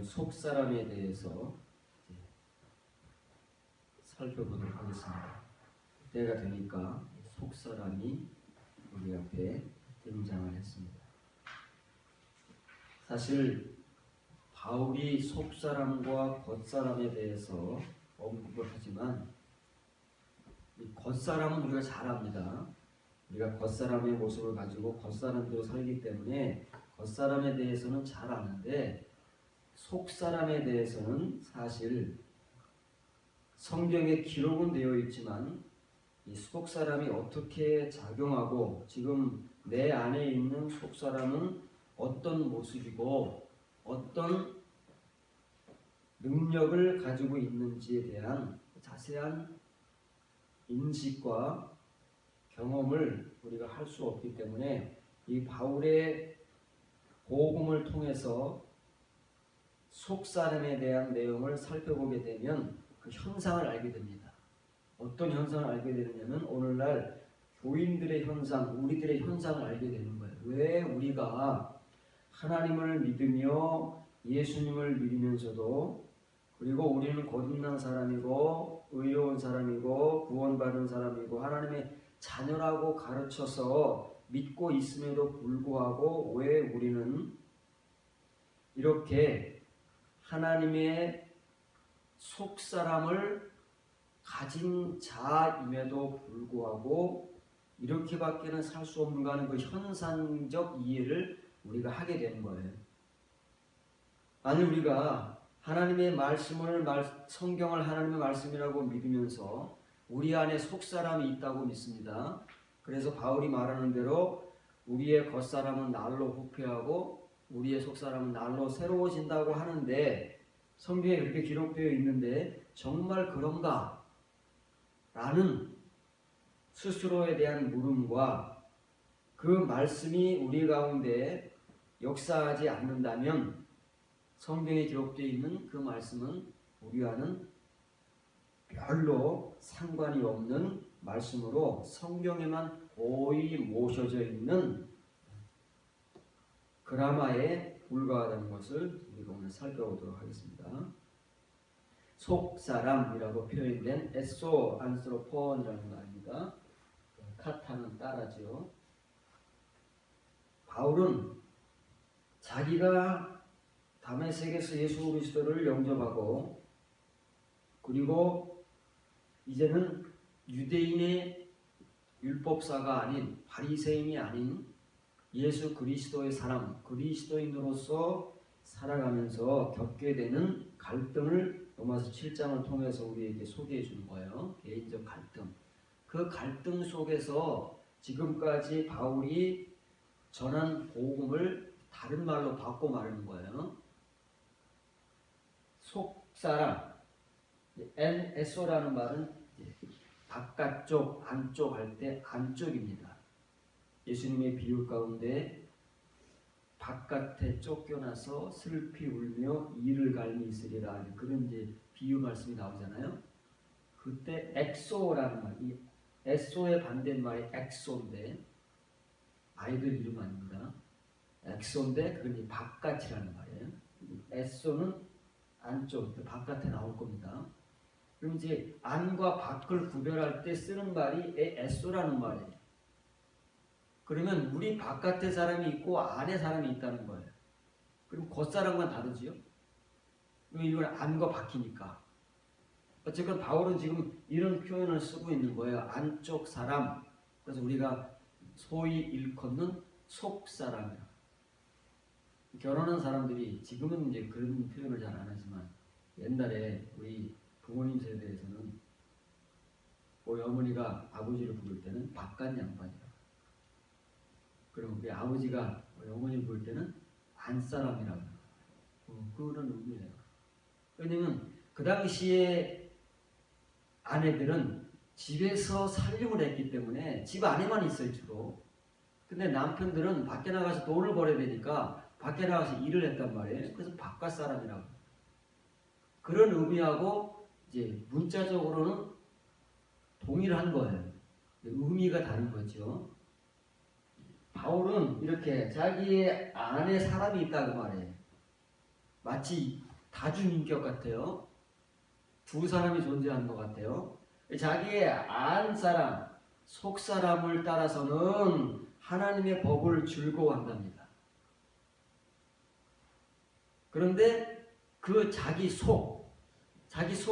오늘 속사람에 대해서 살펴보도록 하겠습니다. 때가 되니까 속사람이 우리 앞에 등장을 했습니다. 사실 바울이 속사람과 겉사람에 대해서 언급을 하지만 이 겉사람은 우리가 잘 압니다. 우리가 겉사람의 모습을 가지고 겉사람대로 살기 때문에 겉사람에 대해서는 잘 아는데 속사람에 대해서는 사실 성경에 기록은 되어 있지만 이 속사람이 어떻게 작용하고 지금 내 안에 있는 속사람은 어떤 모습이고 어떤 능력을 가지고 있는지에 대한 자세한 인식과 경험을 우리가 할 수 없기 때문에 이 바울의 복음을 통해서 속사람에 대한 내용을 살펴보게 되면 그 현상을 알게 됩니다. 어떤 현상을 알게 되느냐면 오늘날 교인들의 현상, 우리들의 현상을 알게 되는 거예요. 왜 우리가 하나님을 믿으며 예수님을 믿으면서도 그리고 우리는 거듭난 사람이고 의로운 사람이고 구원받은 사람이고 하나님의 자녀라고 가르쳐서 믿고 있음에도 불구하고 왜 우리는 이렇게 하나님의 속사람을 가진 자임에도 불구하고 이렇게밖에는 살 수 없는가 하는 그 현상적 이해를 우리가 하게 되는 거예요. 만약 우리가 하나님의 말씀을 성경을 하나님의 말씀이라고 믿으면서 우리 안에 속사람이 있다고 믿습니다. 그래서 바울이 말하는 대로 우리의 겉사람은 날로 후패하고 우리의 속사람은 날로 새로워진다고 하는데 성경에 그렇게 기록되어 있는데 정말 그런가? 라는 스스로에 대한 물음과 그 말씀이 우리 가운데 역사하지 않는다면 성경에 기록되어 있는 그 말씀은 우리와는 별로 상관이 없는 말씀으로 성경에만 고이 모셔져 있는 그라마에 불과하다는 것을 우리가 오늘 살펴보도록 하겠습니다. 속사람이라고 표현된 에소 안스로폰이라는 말입니다. 카타는 따라죠. 바울은 자기가 다메섹에서 예수 그리스도를 영접하고 그리고 이제는 유대인의 율법사가 아닌 바리새인이 아닌 예수 그리스도의 사람, 그리스도인으로서 살아가면서 겪게 되는 갈등을 로마서 7장을 통해서 우리에게 소개해 주는 거예요. 개인적 갈등. 그 갈등 속에서 지금까지 바울이 전한 복음을 다른 말로 바꿔 말하는 거예요. 속사람, 에소라는 말은 바깥쪽, 안쪽 할 때 안쪽입니다. 예수님의 비유 가운데 바깥에 쫓겨나서 슬피 울며 이를 갈미 있으리라 그런 이제 비유 말씀이 나오잖아요. 그때 엑소라는 말, 이 에소의 반대말이 엑소인데 아이들 이름 아닙니다. 엑소인데 그건 이제 바깥이라는 말이에요. 에소는 안쪽, 바깥에 나올 겁니다. 그럼 이제 안과 밖을 구별할 때 쓰는 말이 에소라는 말이에요. 그러면 우리 바깥에 사람이 있고 안에 사람이 있다는 거예요. 그럼 겉사람과 다르지요? 이건 안과 밖이니까. 어쨌건 바울은 지금 이런 표현을 쓰고 있는 거예요. 안쪽 사람. 그래서 우리가 소위 일컫는 속사람이라. 결혼한 사람들이 지금은 이제 그런 표현을 잘 안 하지만 옛날에 우리 부모님 세대에서는 우리 어머니가 아버지를 부를 때는 바깥 양반이라. 그리고 우리 아버지가 우리 어머니를 부를 때는 안사람이라고. 그런 의미예요. 왜냐면 그 당시에 아내들은 집에서 살림을 했기 때문에 집 안에만 있어요 주로. 근데 남편들은 밖에 나가서 돈을 벌어야 되니까 밖에 나가서 일을 했단 말이에요. 그래서 바깥 사람이라고. 그런 의미하고 이제 문자적으로는 동일한 거예요. 의미가 다른 거죠. 바울은 이렇게 자기의 안에 사람이 있다고 말해요. 마치 다중인격 같아요. 두 사람이 존재하는 것 같아요. 자기의 안 사람, 속 사람을 따라서는 하나님의 법을 즐거워한답니다. 그런데 그 자기 속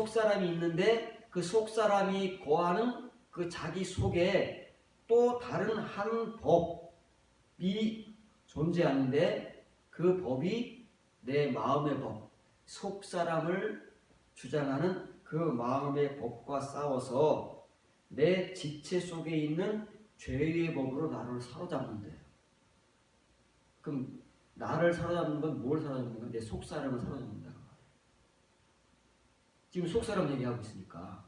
사람이 있는데 그 속 사람이 거하는 그 자기 속에 또 다른 한 법이 존재하는데 그 법이 내 마음의 법, 속 사람을 주장하는 그 마음의 법과 싸워서 내 지체 속에 있는 죄의 법으로 나를 사로잡는데요. 그럼 나를 사로잡는 건 뭘 사로잡는 건? 내 속 사람을 사로잡는다. 지금 속 사람 얘기하고 있으니까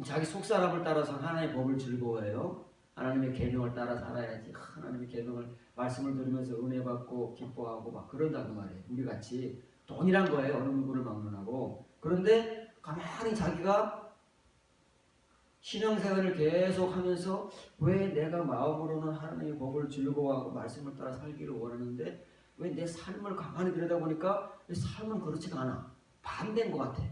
자기 속 사람을 따라서 하나님의 법을 즐거워해요. 하나님의 계명을 따라 살아야지. 하나님의 계명을 말씀을 들으면서 은혜 받고 기뻐하고 막 그런다고 말이에요. 우리 같이 동일한 거예요. 어느 누구를 막론하고. 그런데 가만히 자기가 신앙생활을 계속 하면서 왜 내가 마음으로는 하나님의 법을 즐거워하고 말씀을 따라 살기를 원하는데 왜 내 삶을 가만히 들여다보니까 내 삶은 그렇지가 않아. 반대인 것 같아.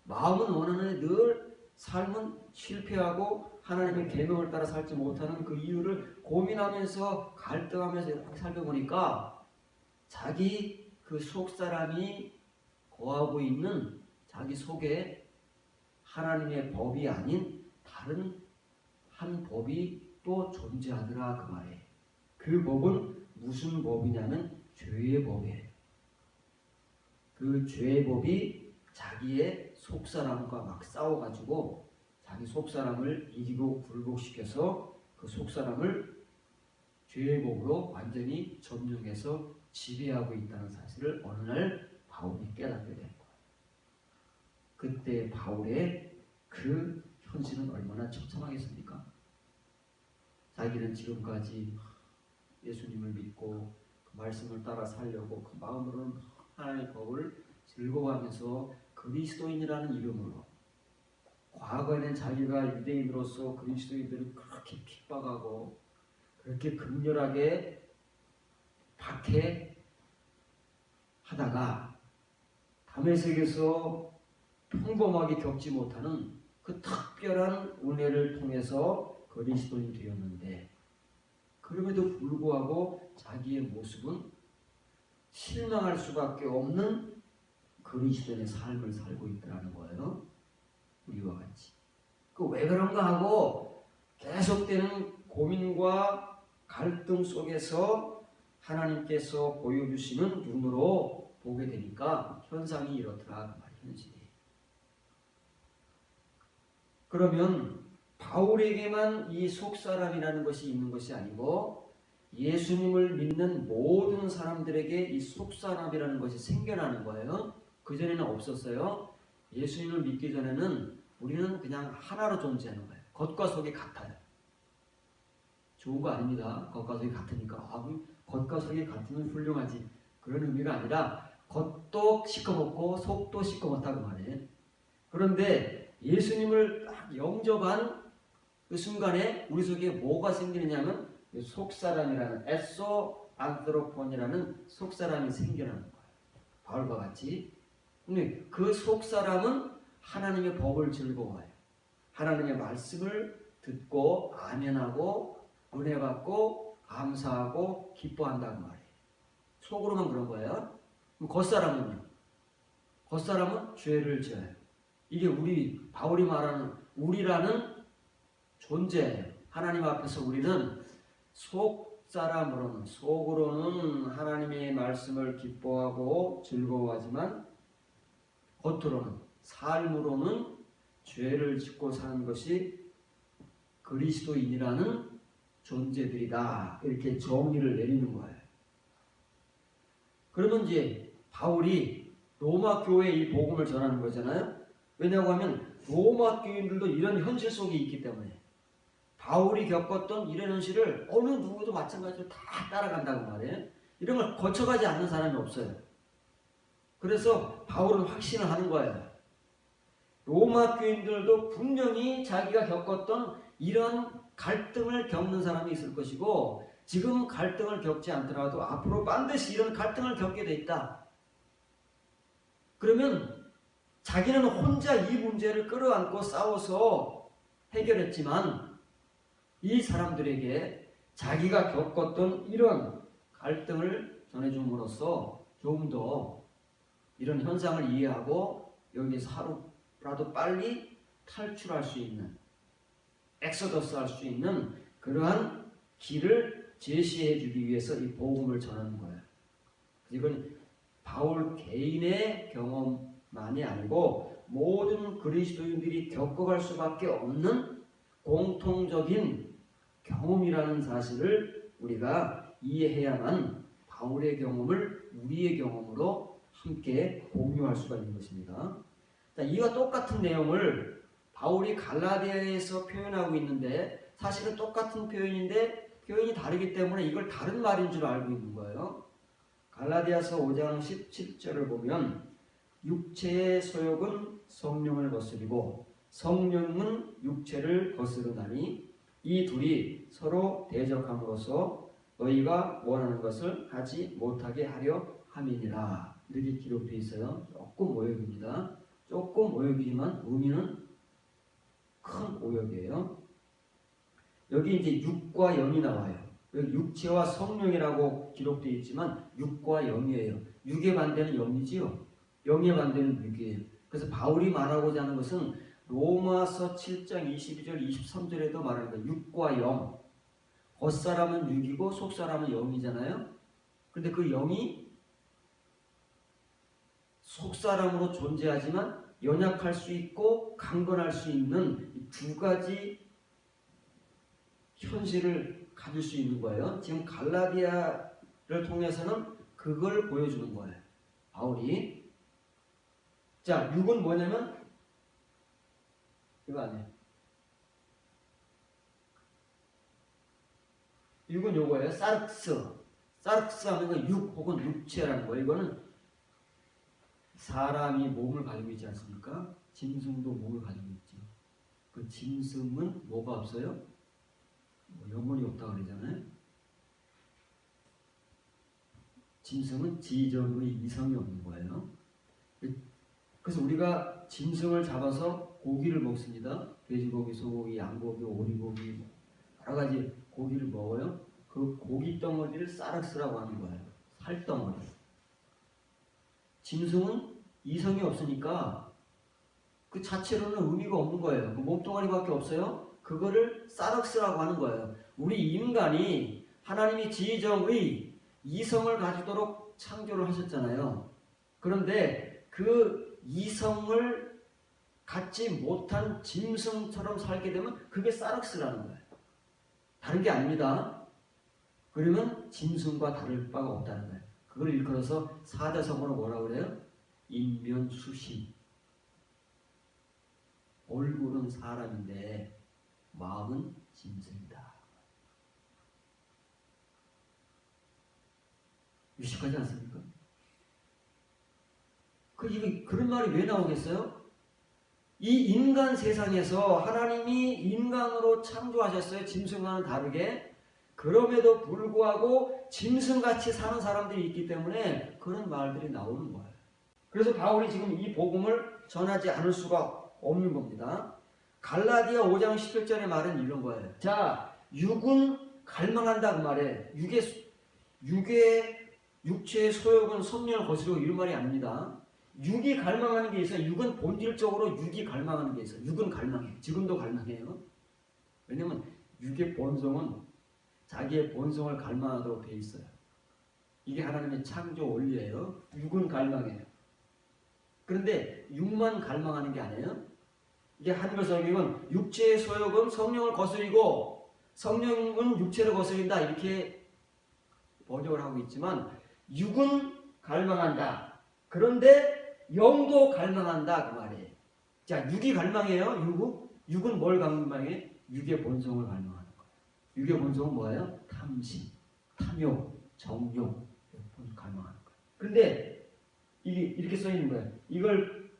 마음은 원하는 늘 삶은 실패하고 하나님의 계명을 따라 살지 못하는 그 이유를 고민하면서 갈등하면서 이렇게 살펴보니까 자기 그 속사람이 거하고 있는 자기 속에 하나님의 법이 아닌 다른 한 법이 또 존재하더라 그 말이에요. 그 법은 무슨 법이냐면 죄의 법이에요. 그 죄의 법이 자기의 속사람과 막 싸워가지고 자기 속사람을 이기고 굴복시켜서 그 속사람을 죄의 법으로 완전히 점령해서 지배하고 있다는 사실을 어느 날 바울이 깨닫게 된 거예요. 그때 바울의 그 현실은 얼마나 처참하겠습니까? 자기는 지금까지 예수님을 믿고 그 말씀을 따라 살려고 그 마음으로는 하나님의 법을 즐거워하면서 그리스도인이라는 이름으로 과거에는 자기가 유대인으로서 그리스도인들을 그렇게 핍박하고 그렇게 극렬하게 박해하다가 다메섹에서 평범하게 겪지 못하는 그 특별한 은혜를 통해서 그리스도인이 되었는데 그럼에도 불구하고 자기의 모습은 실망할 수밖에 없는 그리스도인의 삶을 살고 있다는 거예요. 우리와 같이. 그 왜 그런가 하고 계속되는 고민과 갈등 속에서 하나님께서 보여주시는 눈으로 보게 되니까 현상이 이렇더라 그 말이 현실이. 그러면 바울에게만 이 속사람이라는 것이 있는 것이 아니고 예수님을 믿는 모든 사람들에게 이 속사람이라는 것이 생겨나는 거예요. 그전에는 없었어요. 예수님을 믿기 전에는 우리는 그냥 하나로 존재하는 거예요. 겉과 속이 같아요. 좋은 거 아닙니다. 겉과 속이 같으니까 겉과 속이 같으면 훌륭하지. 그런 의미가 아니라 겉도 시커멓고 속도 시커멓다고 말해요. 그런데 예수님을 딱 영접한 그 순간에 우리 속에 뭐가 생기느냐면 속사람이라는 에소 안트로폰이라는 속사람이 생겨나는 거예요. 바울과 같이. 근데 그 속사람은 하나님의 법을 즐거워해요. 하나님의 말씀을 듣고 아멘하고 은혜 받고 감사하고 기뻐한다는 말이에요. 속으로만 그런 거예요. 그럼 겉사람은요? 겉사람은 죄를 지어요. 이게 우리 바울이 말하는 우리라는 존재예요. 하나님 앞에서 우리는 속으로는 하나님의 말씀을 기뻐하고 즐거워하지만 겉으로는 삶으로는 죄를 짓고 사는 것이 그리스도인이라는 존재들이다. 이렇게 정의를 내리는 거예요. 그러면 이제 바울이 로마 교회에 이 복음을 전하는 거잖아요. 왜냐고 하면 로마 교인들도 이런 현실 속에 있기 때문에 바울이 겪었던 이런 현실을 어느 누구도 마찬가지로 다 따라간다고 말해요. 이런 걸 거쳐가지 않는 사람이 없어요. 그래서 바울은 확신을 하는 거예요. 로마 교인들도 분명히 자기가 겪었던 이런 갈등을 겪는 사람이 있을 것이고 지금 갈등을 겪지 않더라도 앞으로 반드시 이런 갈등을 겪게 돼 있다. 그러면 자기는 혼자 이 문제를 끌어안고 싸워서 해결했지만 이 사람들에게 자기가 겪었던 이런 갈등을 전해줌으로써 조금 더 이런 현상을 이해하고 여기에서 하루라도 빨리 탈출할 수 있는, 엑소더스 할 수 있는 그러한 길을 제시해 주기 위해서 이 복음을 전하는 거예요. 이건 바울 개인의 경험만이 아니고 모든 그리스도인들이 겪어갈 수밖에 없는 공통적인 경험이라는 사실을 우리가 이해해야만 바울의 경험을 우리의 경험으로 함께 공유할 수가 있는 것입니다. 자, 이와 똑같은 내용을 바울이 갈라디아에서 표현하고 있는데 사실은 똑같은 표현인데 표현이 다르기 때문에 이걸 다른 말인 줄 알고 있는 거예요. 갈라디아서 5장 17절을 보면 육체의 소욕은 성령을 거스리고 성령은 육체를 거스르나니 이 둘이 서로 대적함으로써 너희가 원하는 것을 하지 못하게 하려 함이니라. 이렇게 기록되어 있어요. 조금 오역입니다. 조금 오역이지만 의미는 큰 오역이에요. 여기 이제 육과 영이 나와요. 여기 육체와 성령이라고 기록되어 있지만 육과 영이에요. 육의 반대는 영이지요. 영의 반대는 육이에요. 그래서 바울이 말하고자 하는 것은 로마서 7장 22절 23절에도 말하는 거예요. 육과 영. 겉사람은 육이고 속사람은 영이잖아요. 그런데 그 영이 속사람으로 존재하지만 연약할 수 있고 강건할 수 있는 두 가지 현실을 가질 수 있는 거예요. 지금 갈라디아를 통해서는 그걸 보여주는 거예요. 바울이. 자, 육은 뭐냐면 이거 아니에요. 육은 요거예요. 사르크스. 사르크스 하면 육 혹은 육체라는 거예요. 이거는 사람이 몸을 가지고 있지 않습니까? 짐승도 몸을 가지고 있죠. 그 짐승은 뭐가 없어요? 영혼이 없다고 그러잖아요. 짐승은 지정의 이성이 없는 거예요. 그래서 우리가 짐승을 잡아서 고기를 먹습니다. 돼지고기, 소고기, 양고기, 오리고기 여러 가지 고기를 먹어요. 그 고기 덩어리를 사르스라고 하는 거예요. 살덩어리. 짐승은 이성이 없으니까 그 자체로는 의미가 없는 거예요. 그 몸뚱아리밖에 없어요. 그거를 사르스라고 하는 거예요. 우리 인간이 하나님이 지정의 이성을 가지도록 창조를 하셨잖아요. 그런데 그 이성을 갖지 못한 짐승처럼 살게 되면 그게 사르스라는 거예요. 다른 게 아닙니다. 그러면 짐승과 다를 바가 없다는 거예요. 그걸 일컬어서 사자성어로 뭐라고 그래요? 인면수심. 얼굴은 사람인데 마음은 짐승이다. 유식하지 않습니까? 그런 말이 왜 나오겠어요? 이 인간 세상에서 하나님이 인간으로 창조하셨어요. 짐승과는 다르게. 그럼에도 불구하고 짐승같이 사는 사람들이 있기 때문에 그런 말들이 나오는 거예요. 그래서 바울이 지금 이 복음을 전하지 않을 수가 없는 겁니다. 갈라디아 5장 11절의 말은 이런 거예요. 자, 육은 갈망한다 그 말에 육체의 소욕은 성령을 거스르고 이런 말이 아닙니다. 육이 갈망하는 게 있어요. 육은 본질적으로 육이 갈망하는 게 있어요. 육은 갈망해요. 지금도 갈망해요. 왜냐면 육의 본성은 자기의 본성을 갈망하도록 돼 있어요. 이게 하나님의 창조 원리예요. 육은 갈망해요. 그런데 육만 갈망하는 게 아니에요. 이게 한글 성경은 육체의 소욕은 성령을 거스리고 성령은 육체를 거스린다 이렇게 번역을 하고 있지만 육은 갈망한다. 그런데 영도 갈망한다 그 말이에요. 자, 육이 갈망해요. 육은 뭘 갈망해? 육의 본성을 갈망하는 거예요. 육의 본성은 뭐예요? 탐심, 탐욕, 정욕 갈망하는 거예요. 그런데 이게 이렇게 써 있는 거예요. 이걸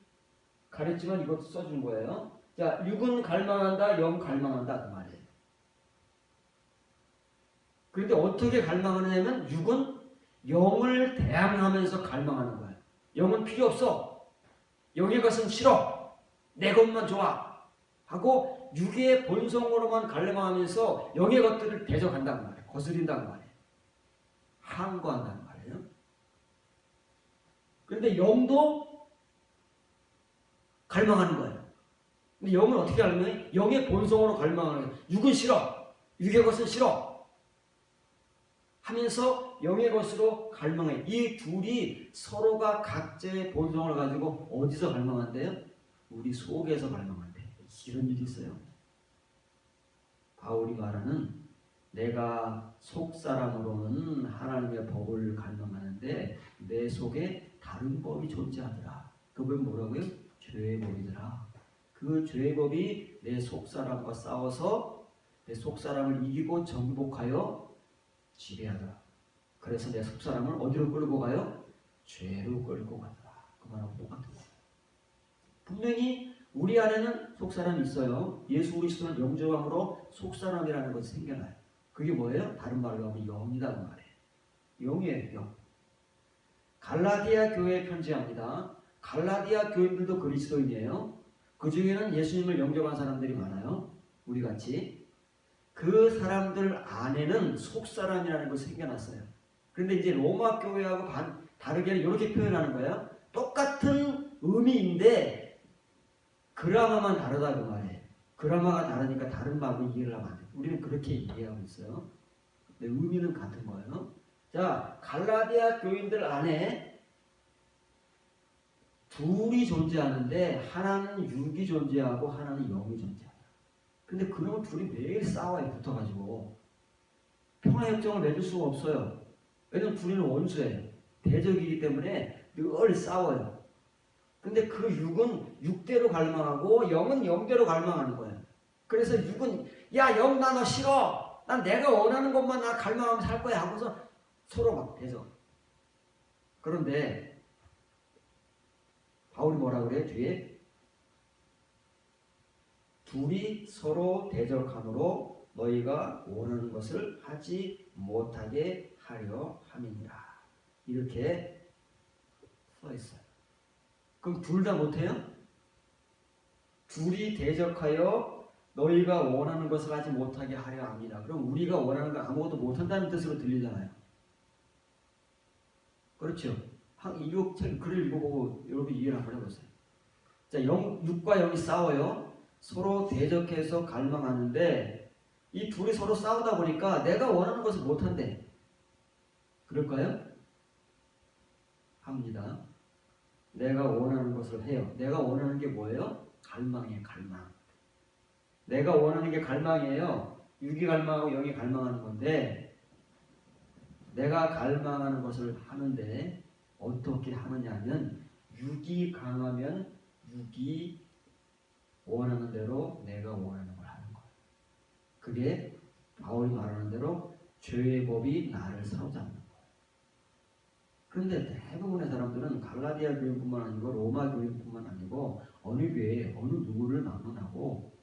가렸지만 이것도 써준 거예요. 자, 육은 갈망한다, 영 갈망한다 그 말이에요. 그런데 어떻게 갈망하느냐면 육은 영을 대항하면서 갈망하는 거예요. 영은 필요 없어. 영의 것은 싫어. 내 것만 좋아. 하고 육의 본성으로만 갈망하면서 영의 것들을 대적한다는 말이에요. 거스린다는 말이에요. 항거한다는 말이에요. 그런데 영도 갈망하는 거예요. 근데 영은 어떻게 갈망해? 영의 본성으로 갈망하는 거예요. 육은 싫어. 육의 것은 싫어. 하면서 영의 것으로 갈망해. 이 둘이 서로가 각자의 본성을 가지고 어디서 갈망한대요? 우리 속에서 갈망한대. 이런 일이 있어요. 바울이 말하는 내가 속사람으로는 하나님의 법을 갈망하는데 내 속에 다른 법이 존재하더라. 그 법이 뭐라고요? 죄의 법이더라. 그 죄의 법이 내 속사람과 싸워서 내 속사람을 이기고 정복하여 지배하더라. 그래서 내 속사람을 어디로 끌고 가요? 죄로 끌고 가더라. 그 말하고 똑같은 거예요. 분명히 우리 안에는 속사람이 있어요. 예수 그리스도는 영접함으로 속사람이라는 것이 생겨나요. 그게 뭐예요? 다른 말로 하면 영이다 그 말이에요. 영이에요. 영. 갈라디아 교회에 편지합니다. 갈라디아 교인들도 그리스도인이에요. 그 중에는 예수님을 영접한 사람들이 많아요. 우리같이. 그 사람들 안에는 속사람이라는 것이 생겨났어요. 그런데 이제 로마 교회하고 다르게 이렇게 표현하는 거예요. 똑같은 의미인데 그라마만 다르다 그 말이에요. 그라마가 다르니까 다른 말로 이해를 하면 안 돼요. 우리는 그렇게 이해하고 있어요. 근데 의미는 같은 거예요. 자, 갈라디아 교인들 안에 둘이 존재하는데 하나는 육이 존재하고 하나는 영이 존재해요. 근데 그러면 둘이 매일 싸워요. 붙어가지고 평화협정을 맺을 수가 없어요. 왜냐면 둘이는 원수예요. 대적이기 때문에 늘 싸워요. 근데 그 육은 육대로 갈망하고 영은 영대로 갈망하는 거예요. 그래서 육은 야, 영 나 너 싫어. 난 내가 원하는 것만 나 갈망하면서 할 거야 하고서 서로 막 대적. 그런데 바울이 뭐라 그래요? 뒤에 둘이 서로 대적함으로 너희가 원하는 것을 하지 못하게 하려 함이니라. 이렇게 써 있어요. 그럼 둘 다 못해요? 둘이 대적하여 너희가 원하는 것을 하지 못하게 하려 합니다. 그럼 우리가 원하는 거 아무것도 못한다는 뜻으로 들리잖아요. 그렇죠? 글을 읽어보고 여러분 이해를 한번 해보세요. 자, 육과 영이 싸워요. 서로 대적해서 갈망하는데 이 둘이 서로 싸우다 보니까 내가 원하는 것을 못한대. 그럴까요? 합니다. 내가 원하는 것을 해요. 내가 원하는 게 뭐예요? 갈망이에요. 갈망. 내가 원하는 게 갈망이에요. 육이 갈망하고 영이 갈망하는 건데 내가 갈망하는 것을 하는데 어떻게 하느냐면 육이 강하면 육이 원하는 대로 내가 원하는 걸 하는 거예요. 그게 바울이 말하는 대로 죄의 법이 나를 사로잡는 거예요. 그런데 대부분의 사람들은 갈라디아 교인뿐만 아니고 로마 교인뿐만 아니고 어느 교회에 어느 누구를 막론하고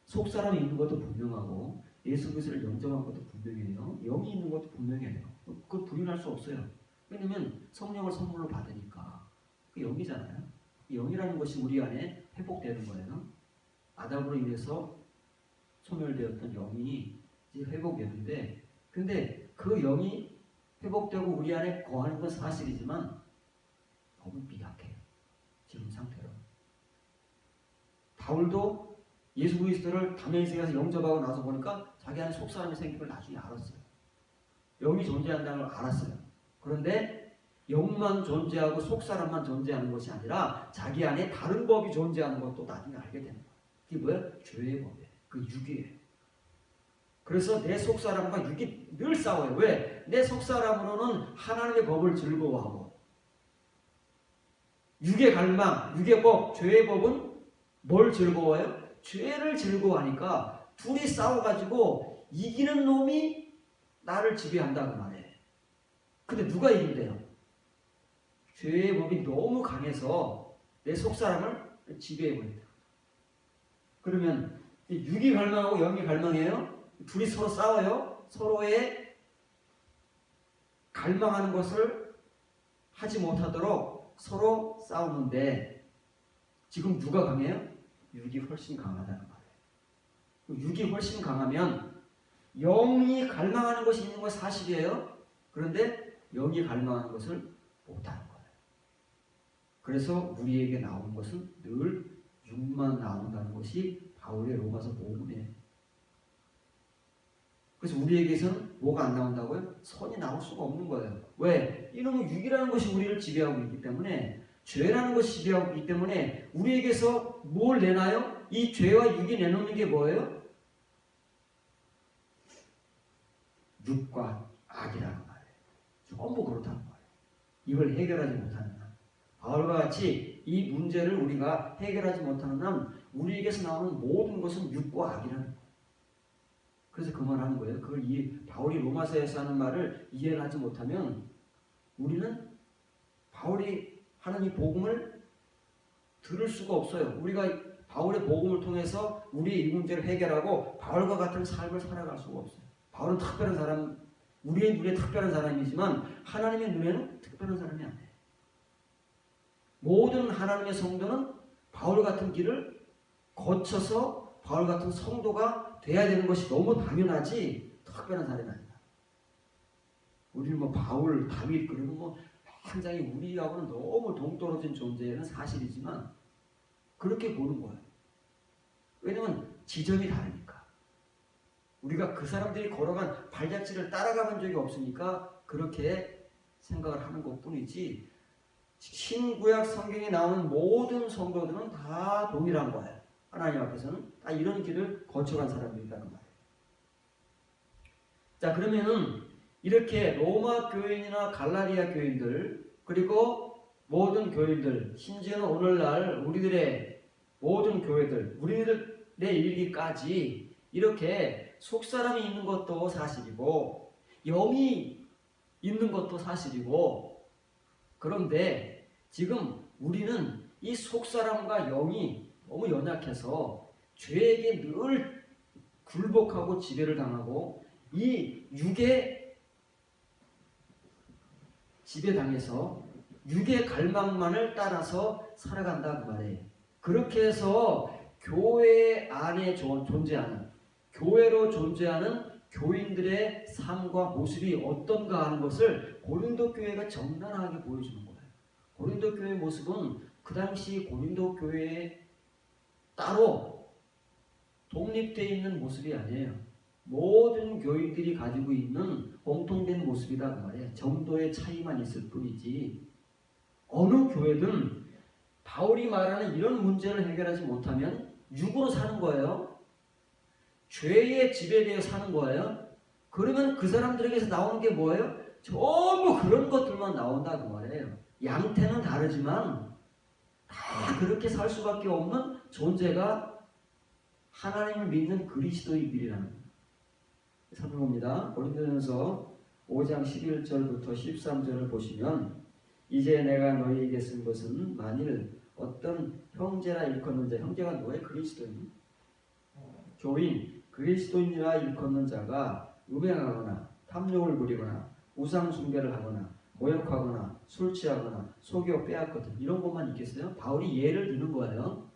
속사람이 있는 것도 분명하고 예수 그리스도를 영접한 것도 분명해요. 영이 있는 것도 분명해요. 그걸 부인할 수 없어요. 왜냐면 성령을 선물로 받으니까 그 영이잖아요. 영이라는 것이 우리 안에 회복되는 거예요. 아담으로 인해서 소멸되었던 영이 이제 회복되는데 근데 그 영이 회복되고 우리 안에 거하는 건 사실이지만 너무 미약해요. 지금 상태로. 바울도 예수 그리스도를 다메섹에서 영접하고 나서 보니까 자기 안에 속사람이 생긴 걸 나중에 알았어요. 영이 존재한다는 걸 알았어요. 그런데 영만 존재하고 속사람만 존재하는 것이 아니라 자기 안에 다른 법이 존재하는 것도 나중에 알게 되는 거예요. 그게 뭐예요? 죄의 법이에요. 그 육이에요. 그래서 내 속사람과 육이 늘 싸워요. 왜? 내 속사람으로는 하나님의 법을 즐거워하고 육의 갈망, 육의 법, 죄의 법은 뭘 즐거워해요? 죄를 즐거워하니까 둘이 싸워가지고 이기는 놈이 나를 지배한다고 말해. 근데 누가 이긴대요? 죄의 법이 너무 강해서 내 속사람을 지배해버린다. 그러면 육이 갈망하고 영이 갈망해요? 둘이 서로 싸워요. 서로의 갈망하는 것을 하지 못하도록 서로 싸우는데 지금 누가 강해요? 육이 훨씬 강하다는 말이에요. 육이 훨씬 강하면 영이 갈망하는 것이 있는 것이 사실이에요. 그런데 영이 갈망하는 것을 못하는 거예요. 그래서 우리에게 나오는 것은 늘 육만 나온다는 것이 바울의 로마서 복음이에요. 그래서 우리에게서는 뭐가 안 나온다고요? 선이 나올 수가 없는 거예요. 왜? 이놈의 육이라는 것이 우리를 지배하고 있기 때문에, 죄라는 것이 지배하고 있기 때문에 우리에게서 뭘 내나요? 이 죄와 육이 내놓는 게 뭐예요? 육과 악이라는 말이에요. 전부 그렇다는 거예요. 이걸 해결하지 못하는 한, 바울과 같이 이 문제를 우리가 해결하지 못하는 한 우리에게서 나오는 모든 것은 육과 악이라는 거예요. 그래서 그 말 하는 거예요. 그걸 바울이 로마서에서 하는 말을 이해를 하지 못하면 우리는 바울이 하는 이 복음을 들을 수가 없어요. 우리가 바울의 복음을 통해서 우리의 이 문제를 해결하고 바울과 같은 삶을 살아갈 수가 없어요. 바울은 특별한 사람, 우리의 눈에 특별한 사람이지만 하나님의 눈에는 특별한 사람이 아니에요. 모든 하나님의 성도는 바울 같은 길을 거쳐서 바울 같은 성도가 돼야 되는 것이 너무 당연하지 특별한 사람이 아니다. 우리는 뭐 바울, 다윗 그리고 뭐 굉장히 우리하고는 너무 동떨어진 존재는 사실이지만 그렇게 보는 거예요. 왜냐면 지점이 다르니까. 우리가 그 사람들이 걸어간 발자취를 따라가본 적이 없으니까 그렇게 생각을 하는 것뿐이지, 신구약 성경에 나오는 모든 성도들은 다 동일한 거예요. 하나님 앞에서는 다 이런 길을 거쳐간 사람들이라는 말이에요. 자, 그러면은 이렇게 로마 교인이나 갈라디아 교인들 그리고 모든 교인들, 심지어는 오늘날 우리들의 모든 교회들, 우리들의 일기까지 이렇게 속사람이 있는 것도 사실이고 영이 있는 것도 사실이고, 그런데 지금 우리는 이 속사람과 영이 너무 연약해서 죄에게 늘 굴복하고 지배를 당하고 이 육의 지배당해서 육의 갈망만을 따라서 살아간다 그 말이에요. 그렇게 해서 교회 안에 존재하는, 교회로 존재하는 교인들의 삶과 모습이 어떤가 하는 것을 고린도 교회가 적나라하게 보여주는 거예요. 고린도 교회의 모습은 그 당시 고린도 교회에 따로 독립되어 있는 모습이 아니에요. 모든 교인들이 가지고 있는 공통된 모습이다 그 말이에요. 정도의 차이만 있을 뿐이지, 어느 교회든 바울이 말하는 이런 문제를 해결하지 못하면 육으로 사는 거예요. 죄에 지배되어 사는 거예요. 그러면 그 사람들에게서 나오는 게 뭐예요? 전부 그런 것들만 나온다 그 말이에요. 양태는 다르지만 다 그렇게 살 수밖에 없는 존재가 하나님을 믿는 그리스도인들이라는 거예요. 살펴봅니다. 고린도전서 5장 11절부터 13절을 보시면, 이제 내가 너희에게 쓴 것은 만일 어떤 형제라 일컫는 자, 형제가 누구예요? 그리스도인, 교인, 그리스도인이라 일컫는 자가 음행하거나 탐욕을 부리거나 우상 숭배를 하거나 모욕하거나 술 취하거나 속여 빼앗거든, 이런 것만 있겠어요? 바울이 예를 드는 거예요.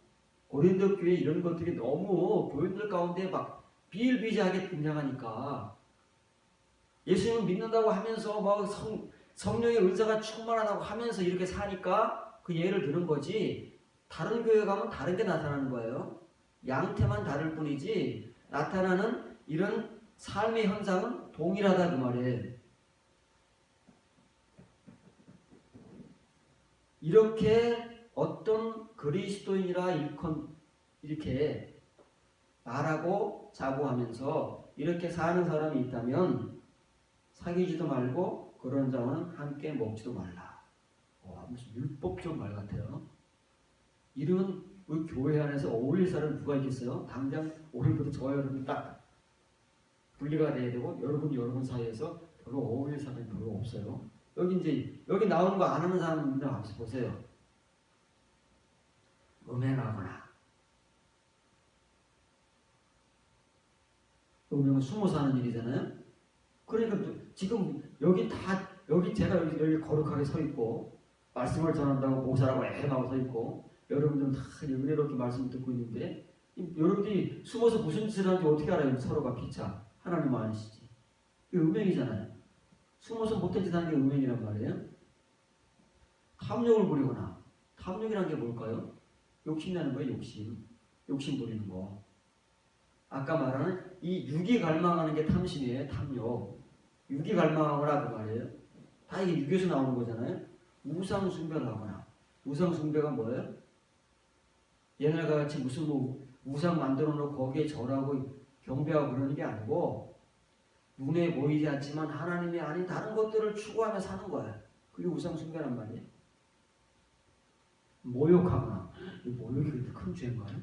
고린도 교회 이런 것들이 너무 교인들 가운데 막 비일비재하게 등장하니까 예수님을 믿는다고 하면서 막 성령의 은사가 충만하다고 하면서 이렇게 사니까 그 예를 드는 거지, 다른 교회 가면 다른 게 나타나는 거예요. 양태만 다를 뿐이지 나타나는 이런 삶의 현상은 동일하다 그 말이에요. 이렇게 어떤 그리스도인이라 이렇게 말하고 자고하면서 이렇게 사는 사람이 있다면 사귀지도 말고 그런 자와는 함께 먹지도 말라. 무슨 율법적 말 같아요. 이런 우리 교회 안에서 어울릴 사람이 누가 있겠어요? 당장 오늘부터 저 여러분 딱 분리가 돼야 되고 여러분 사이에서 별로 어울릴 사람이 별로 없어요. 여기 나오는 거 안 하는 사람들 한번 보세요. 음행하거나, 음행은 숨어 사는 일이잖아요. 그러니까 지금 제가 여기 거룩하게 서 있고 말씀을 전한다고 모사라고 애매하고 서 있고 여러분들은 다 은혜롭게 말씀 듣고 있는데 여러분들이 숨어서 무슨 짓을 하는지 어떻게 알아요? 서로가 피차. 하나님 아시지. 이게 음행이잖아요. 숨어서 못된 짓 하는 게 음행이란 말이에요. 탐욕을 부리거나. 탐욕이란 게 뭘까요? 욕심내는 거예요. 욕심 부리는 거. 아까 말하는 이 육이 갈망하는 게 탐심이에요. 탐욕. 육이 갈망하거나 그 말이에요. 다 이게 육에서 나오는 거잖아요. 우상 숭배를 하거나. 우상 숭배가 뭐예요? 옛날과 같이 무슨 뭐 우상 만들어 놓고 거기에 절하고 경배하고 그러는 게 아니고 눈에 보이지 않지만 하나님이 아닌 다른 것들을 추구하며 사는 거예요. 그게 우상 숭배란 말이에요. 모욕하거나. 모욕이 그렇게 큰 죄인가요?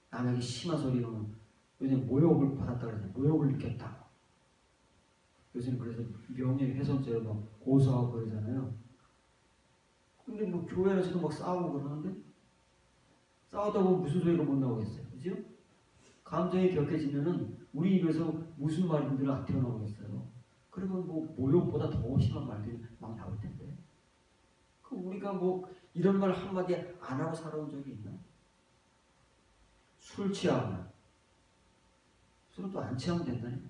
남에게 심한 소리 하면 요즘 모욕을 받았다 그러잖아요. 모욕을 느꼈다. 요새는 그래서 명예훼손죄로 막 고소하고 그러잖아요. 근데 뭐 교회에서도 막 싸우고 그러는데 싸우다 보면 무슨 소리가 못 나오겠어요. 그죠? 감정이 격해지면은 우리 입에서 무슨 말들이 안 튀어나오겠어요. 그러면 뭐 모욕보다 더 심한 말들이 막 나올 텐데. 그럼 우리가 뭐 이런 말 한마디 안 하고 살아온 적이 있나? 술 취하거나. 술은 또 안 취하면 된다니.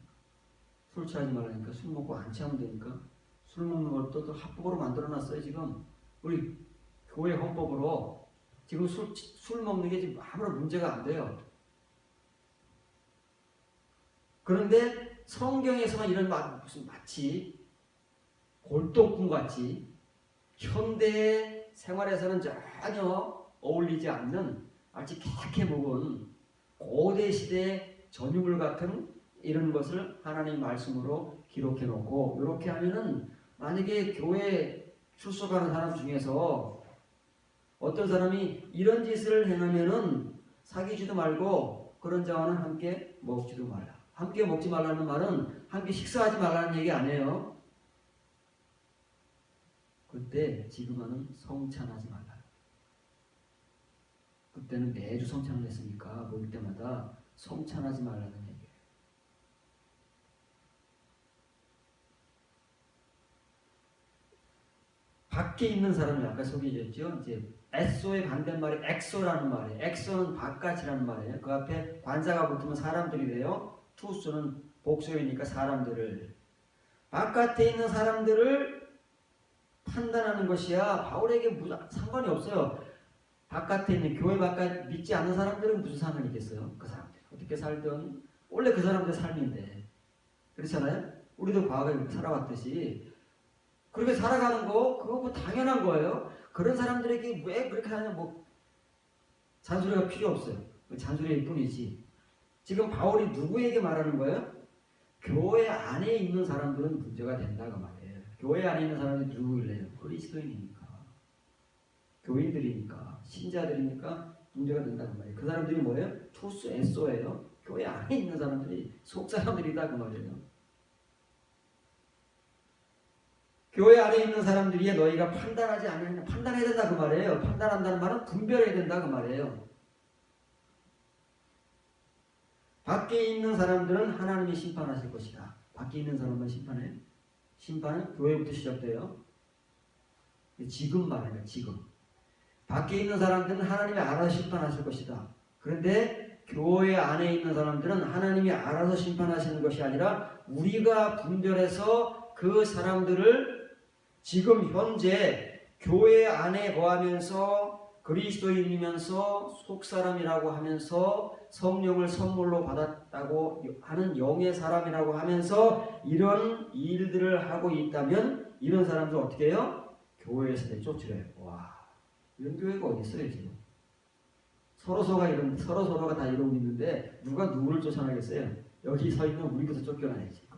술 취하지 말라니까. 술 먹고 안 취하면 되니까. 술 먹는 걸 또 합법으로 만들어놨어요. 지금 우리 교회 헌법으로 지금 술 먹는 게 지금 아무런 문제가 안 돼요. 그런데 성경에서만 이런 무슨 마치 골동품 같이 현대 생활에서는 전혀 어울리지 않는 아주 개개 먹은 고대 시대 전유물 같은 이런 것을 하나님 말씀으로 기록해 놓고 이렇게 하면은 만약에 교회 출석하는 사람 중에서 어떤 사람이 이런 짓을 행하면은 사귀지도 말고 그런 자와는 함께 먹지도 말라. 함께 먹지 말라는 말은 함께 식사하지 말라는 얘기 아니에요. 그때 지금은 성찬하지 말라. 그때는 매주 성찬을 했으니까 모일 때마다 성찬하지 말라는 얘기예요. 밖에 있는 사람이 아까 소개해줬죠. 이제 에소의 반대말이 엑소라는 말이에요. 엑소는 바깥이라는 말이에요. 그 앞에 관사가 붙으면 사람들이 돼요. 투수는 복수이니까 사람들을. 바깥에 있는 사람들을 판단하는 것이야 바울에게 상관이 없어요. 바깥에 있는 교회 바깥 믿지 않는 사람들은 무슨 상관이 있겠어요? 그 사람들 어떻게 살든 원래 그 사람들의 삶인데 그렇잖아요. 우리도 과거에 그렇게 살아왔듯이 그렇게 살아가는 거 그거 뭐 당연한 거예요. 그런 사람들에게 왜 그렇게 하냐 뭐 잔소리가 필요 없어요. 잔소리일 뿐이지. 지금 바울이 누구에게 말하는 거예요? 교회 안에 있는 사람들은 문제가 된다고 말이에요. 교회 안에 있는 사람들이 누구길래요? 그리스도인이니까. 교인들이니까. 신자들이니까 문제가 된다고 말이에요. 그 사람들이 뭐예요? 투스 에소예요. 교회 안에 있는 사람들이 속사람들이다 그 말이에요. 교회 안에 있는 사람들이 너희가 판단하지 않느냐 판단해야 된다 그 말이에요. 판단한다는 말은 분별해야 된다 그 말이에요. 밖에 있는 사람들은 하나님이 심판하실 것이다. 밖에 있는 사람만 심판해요. 심판은 교회부터 시작돼요. 지금 말이에요. 지금. 밖에 있는 사람들은 하나님이 알아서 심판하실 것이다. 그런데 교회 안에 있는 사람들은 하나님이 알아서 심판하시는 것이 아니라 우리가 분별해서 그 사람들을 지금 현재 교회 안에 거하면서 그리스도인이면서 속사람이라고 하면서 성령을 선물로 받았다고 하는 영의 사람이라고 하면서 이런 일들을 하고 있다면 이런 사람들 어떻게 해요? 교회에서 쫓으래요. 와, 이런 교회가 어디 있어요 지금? 서로가 다 이러고 있는데 누가 누구를 쫓아내겠어요? 여기 서 있는 우리부터 쫓겨나야지.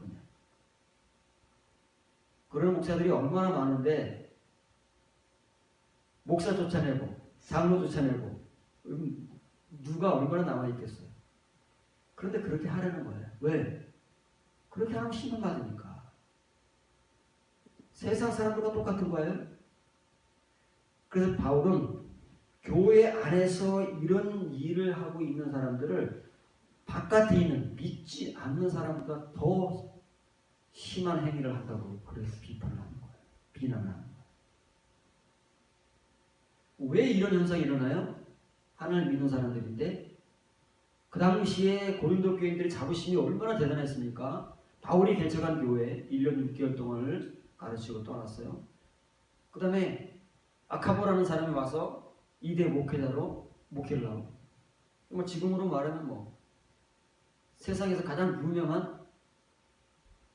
그런 목사들이 얼마나 많은데 목사 쫓아내고 장로 쫓아내고 누가 얼마나 남아있겠어요. 그런데 그렇게 하려는 거예요. 왜? 그렇게 하면 심판받으니까. 세상 사람들과 똑같은 거예요. 그래서 바울은 교회 안에서 이런 일을 하고 있는 사람들을 바깥에 있는 믿지 않는 사람보다 더 심한 행위를 한다고 그래서 비판을 하는 거예요. 비난을 하는 거예요. 왜 이런 현상이 일어나요? 하나님을 믿는 사람들인데 그 당시에 고린도 교인들의 자부심이 얼마나 대단했습니까? 바울이 개척한 교회 1년 6개월 동안을 가르치고 떠났어요. 그 다음에 아카보라는 사람이 와서 2대 목회자로 목회를 하고 지금으로 말하면 세상에서 가장 유명한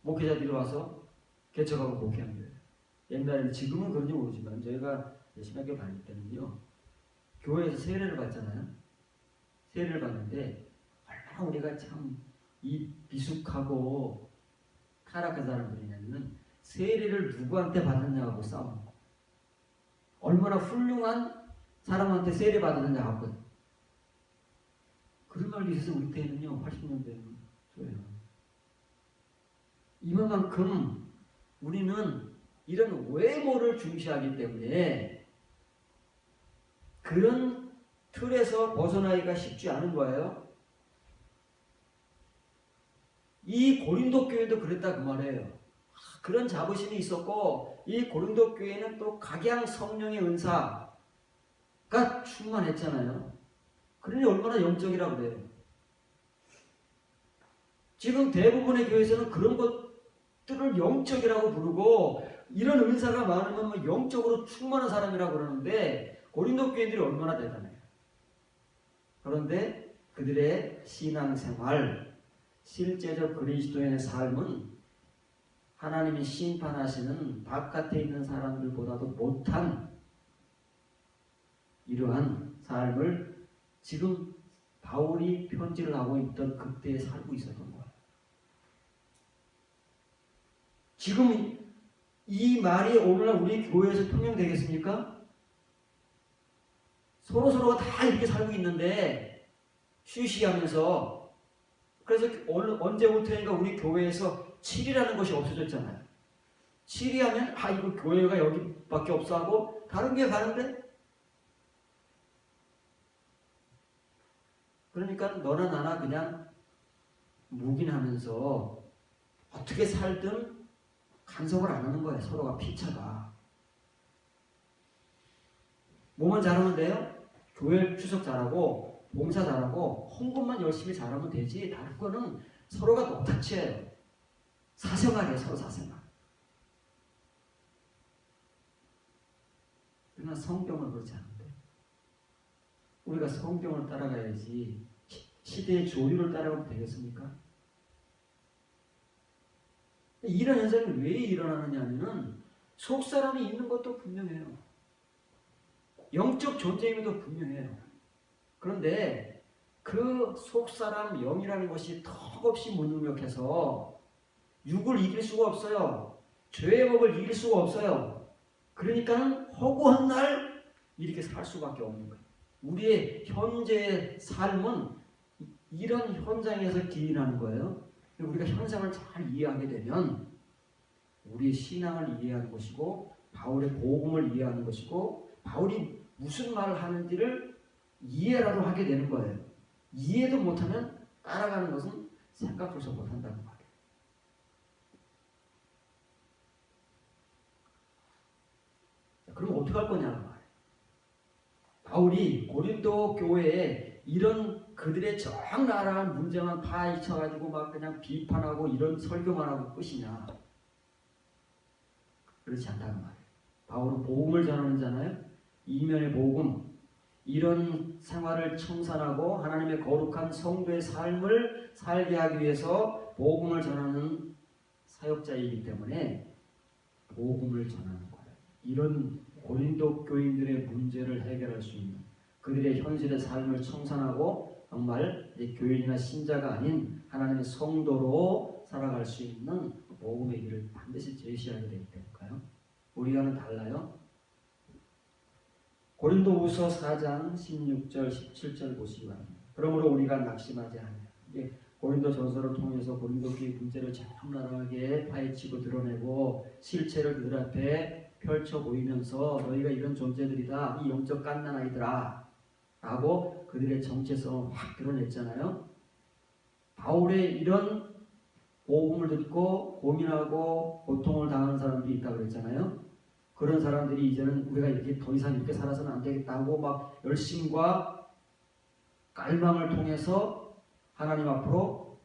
목회자들이 와서 개척하고 목회한 거예요. 옛날에는 지금은 그런지 모르지만 저희가 신학교 다닐 때는요. 교회에서 세례를 받잖아요. 세례를 받는데 얼마나 우리가 참 이 비숙하고 타락한 사람들이냐면 세례를 누구한테 받느냐고 싸우는 거. 얼마나 훌륭한 사람한테 세례 받느냐 하거든. 그런 말도 있어서 우리 때는요. 80년대에는 저예요. 이만큼 우리는 이런 외모를 중시하기 때문에 그런 틀에서 벗어나기가 쉽지 않은 거예요. 이 고린도 교회도 그랬다 그 말이에요. 그런 자부심이 있었고 이 고린도 교회는 또 각양 성령의 은사가 충만했잖아요. 그러니 얼마나 영적이라고 그래요. 지금 대부분의 교회에서는 그런 것들을 영적이라고 부르고 이런 은사가 많으면 영적으로 충만한 사람이라고 그러는데 고린도 교인들이 얼마나 대단해요. 그런데 그들의 신앙생활, 실제적 그리스도인의 삶은 하나님이 심판하시는 바깥에 있는 사람들보다도 못한 이러한 삶을 지금 바울이 편지를 하고 있던 그때에 살고 있었던 거예요. 지금 이 말이 오늘날 우리 교회에서 통용되겠습니까? 서로서로가 다 이렇게 살고 있는데 쉬쉬하면서 그래서 언제부터인가 우리 교회에서 7이라는 것이 없어졌잖아요. 7이 하면 이거 교회가 여기밖에 없어 하고 다른 게 가는데 그러니까 너나 나나 그냥 묵인하면서 어떻게 살든 간섭을 안 하는 거예요. 서로가 피차가. 뭐만 잘하면 돼요? 교회 추석 잘하고 봉사 잘하고 홍보만 열심히 잘하면 되지 다른 거는 서로가 노타치예요. 사생활이에요. 서로 사생활. 그러나 성경은 그렇지 않은데 우리가 성경을 따라가야지 시대의 조류를 따라가면 되겠습니까? 이런 현상이 왜 일어나느냐 하면은 속사람이 있는 것도 분명해요. 영적 존재임에도 분명해요. 그런데 그 속사람 영이라는 것이 턱없이 무능력해서 육을 이길 수가 없어요. 죄의 법을 이길 수가 없어요. 그러니까 허구한 날 이렇게 살 수밖에 없는 거예요. 우리의 현재의 삶은 이런 현장에서 기인하는 거예요. 우리가 현상을 잘 이해하게 되면 우리의 신앙을 이해하는 것이고 바울의 복음을 이해하는 것이고 바울이 무슨 말을 하는지를 이해라도 하게 되는 거예요. 이해도 못하면 따라가는 것은 생각조차 못한다는 말이에요. 그럼 어떻게 할 거냐는 말이에요. 바울이 고린도 교회에 이런 그들의 적나라한 문제만 파헤쳐가지고 막 그냥 비판하고 이런 설교만 하고 끝이냐. 그렇지 않다는 말이에요. 바울은 복음을 전하는 자잖아요. 이면의 복음. 이런 생활을 청산하고 하나님의 거룩한 성도의 삶을 살게 하기 위해서 복음을 전하는 사역자이기 때문에 복음을 전하는 거예요. 이런 고린도 교인들의 문제를 해결할 수 있는 그들의 현실의 삶을 청산하고 정말 교인이나 신자가 아닌 하나님의 성도로 살아갈 수 있는 복음의 길을 반드시 제시하게 되기 때문일까요? 우리와는 달라요. 고린도후서 4장 16절 17절 보시기 바랍니다. 그러므로 우리가 낙심하지 않아요. 이게 고린도 전서를 통해서 고린도 교회 문제를 적나라하게 파헤치고 드러내고 실체를 그들 앞에 펼쳐 보이면서 너희가 이런 존재들이다. 이 영적 갓난아이들아 라고 그들의 정체성을 확 드러냈잖아요. 바울의 이런 복음을 듣고 고민하고 고통을 당하는 사람들이 있다고 그랬잖아요. 그런 사람들이 이제는 우리가 이렇게 더 이상 이렇게 살아서는 안 되겠다고 막 열심과 깔망을 통해서 하나님 앞으로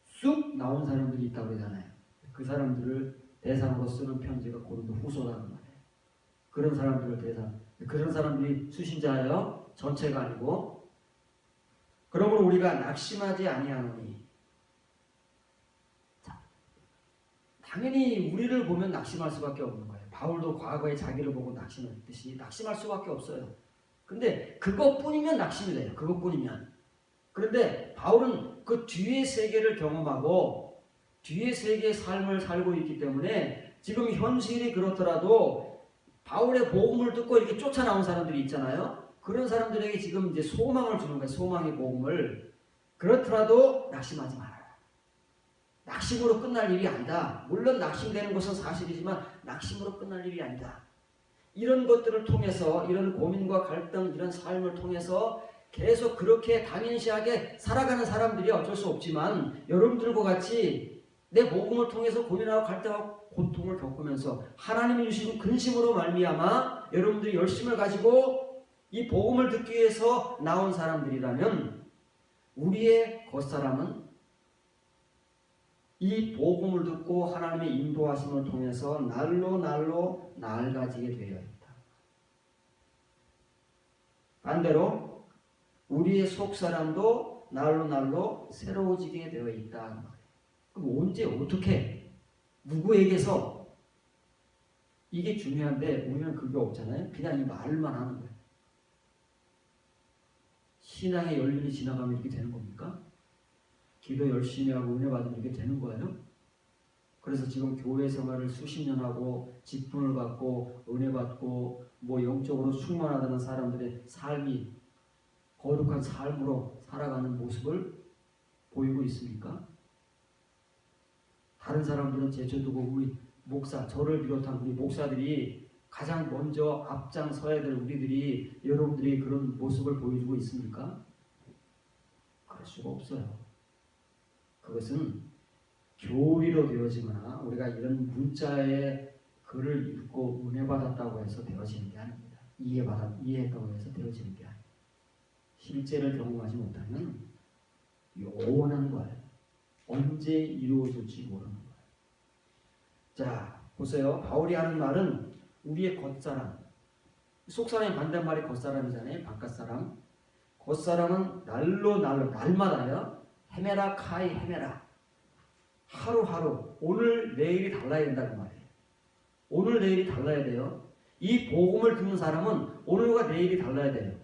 쑥 나온 사람들이 있다고 그러잖아요. 그 사람들을 대상으로 쓰는 편지가 고린도 후서라는 말이에요. 그런 사람들을 그런 사람들이 수신자예요. 전체가 아니고. 그러므로 우리가 낙심하지 아니하노니. 자, 당연히 우리를 보면 낙심할 수밖에 없는 거예요. 바울도 과거에 자기를 보고 낙심했듯이 낙심할 수밖에 없어요. 근데 그것뿐이면 낙심이 돼요. 그것뿐이면. 그런데 바울은 그 뒤의 세계를 경험하고 뒤의 세계의 삶을 살고 있기 때문에 지금 현실이 그렇더라도 바울의 복음을 듣고 이렇게 쫓아나온 사람들이 있잖아요. 그런 사람들에게 지금 이제 소망을 주는 거예요. 소망의 복음을. 그렇더라도 낙심하지 말아라. 낙심으로 끝날 일이 아니다. 물론 낙심되는 것은 사실이지만 낙심으로 끝날 일이 아니다. 이런 것들을 통해서 이런 고민과 갈등 이런 삶을 통해서 계속 그렇게 당연시하게 살아가는 사람들이 어쩔 수 없지만 여러분들과 같이 내 복음을 통해서 고민하고 갈등하고 고통을 겪으면서 하나님이 주신 근심으로 말미암아 여러분들이 열심을 가지고 이 복음을 듣기 위해서 나온 사람들이라면 우리의 겉사람은 이 복음을 듣고 하나님의 인도하심을 통해서 날로 나아가지게 되어 있다. 반대로 우리의 속사람도 날로 새로워지게 되어 있다. 그럼 언제 어떻게 누구에게서 이게 중요한데 우리는 그게 없잖아요. 그냥 이 말만 하는 거예요. 신앙의 연륜이 지나가면 이렇게 되는 겁니까? 기도 열심히 하고 은혜 받으면 이렇게 되는 거예요? 그래서 지금 교회 생활을 수십 년 하고 직분을 받고 은혜 받고 뭐 영적으로 충만하다는 사람들의 삶이 거룩한 삶으로 살아가는 모습을 보이고 있습니까? 다른 사람들은 제쳐두고 우리 목사, 저를 비롯한 우리 목사들이 가장 먼저 앞장서야 될 우리들이 여러분들이 그런 모습을 보여주고 있습니까? 그럴 수가 없어요. 그것은 교리로 되어지거나 우리가 이런 문자의 글을 읽고 은혜 받았다고 해서 되어지는 게 아닙니다. 이해했다고 해서 되어지는 게 아닙니다. 실제를 경험하지 못하면 영원한 거예요. 언제 이루어질지 모르는 거예요. 자, 보세요. 바울이 하는 말은 우리의 겉사람. 속사람이 반대말이 겉사람이잖아요. 바깥사람. 겉사람은 날마다요. 헤메라 카이 헤메라. 하루하루 오늘 내일이 달라야 된다는 말이에요. 오늘 내일이 달라야 돼요. 이 복음을 듣는 사람은 오늘과 내일이 달라야 돼요.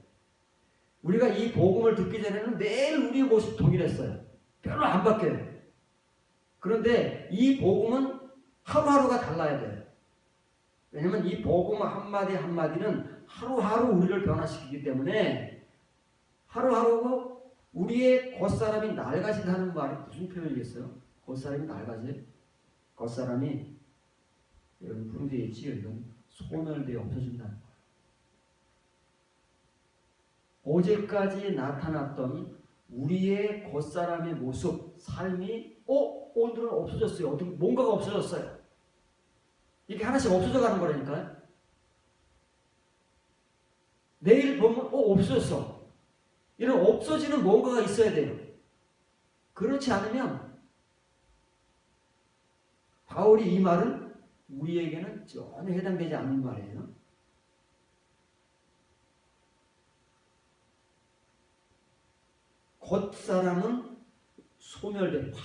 우리가 이 복음을 듣기 전에는 매일 우리의 모습 동일했어요. 별로 안 바뀌어요. 그런데 이 복음은 하루하루가 달라야 돼요. 왜냐하면 이 복음 한마디 한마디는 하루하루 우리를 변화시키기 때문에 하루하루 우리의 겉사람이 낡아진다는 말이 무슨 표현이겠어요? 겉사람이 낡아져요? 겉사람이 여러분 부르되어 있지요. 이건 소멸되어 없어진다는 거예요. 어제까지 나타났던 우리의 겉사람의 모습, 삶이 오늘은 없어졌어요. 뭔가가 없어졌어요. 이렇게 하나씩 없어져 가는 거라니까요. 내일 보면 없어졌어. 이런 없어지는 뭔가가 있어야 돼요. 그렇지 않으면 바울이 이 말은 우리에게는 전혀 해당되지 않는 말이에요. 겉사람은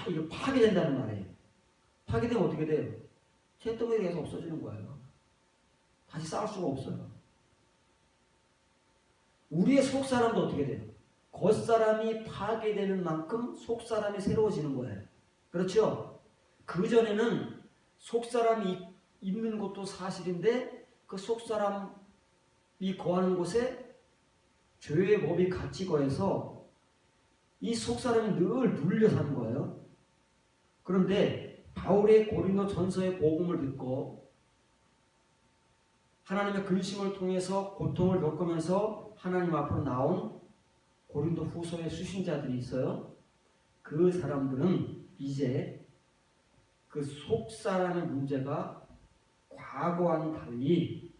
이거 파괴된다는 말이에요. 파괴되면 어떻게 돼요? 잿더미가 계속 없어지는 거예요. 다시 쌓을 수가 없어요. 우리의 속사람도 어떻게 돼요? 겉사람이 파괴되는 만큼 속사람이 새로워지는 거예요. 그렇죠? 그전에는 속사람이 있는 것도 사실인데 그 속사람이 거하는 곳에 죄의 법이 같이 거해서 이 속사람이 늘 눌려 사는 거예요. 그런데 바울의 고린도 전서의 복음을 듣고 하나님의 근심을 통해서 고통을 겪으면서 하나님 앞으로 나온 고린도 후서의 수신자들이 있어요. 그 사람들은 이제 그 속사람의 문제가 과거와는 달리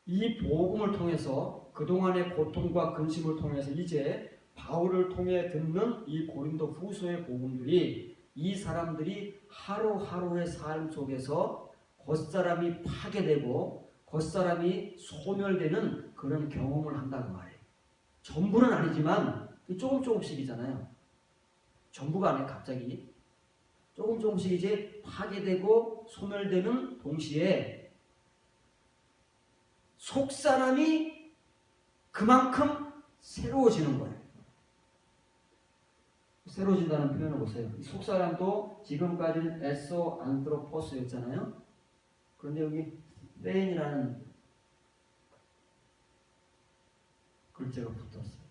이 복음을 통해서 그동안의 고통과 근심을 통해서 이제 바울을 통해 듣는 이 고린도 후서의 복음들이 이 사람들이 하루하루의 삶 속에서 겉사람이 파괴되고 겉사람이 소멸되는 그런 경험을 한다고 말해요. 전부는 아니지만 조금씩이잖아요. 전부가 아니에요. 갑자기 조금씩 이제 파괴되고 소멸되는 동시에 속사람이 그만큼 새로워지는 거예요. 새로워진다는 표현을 보세요. 속사람도 지금까지는 에소 안드로포스였잖아요. 그런데 여기 땡이라는 글자가 붙었어요.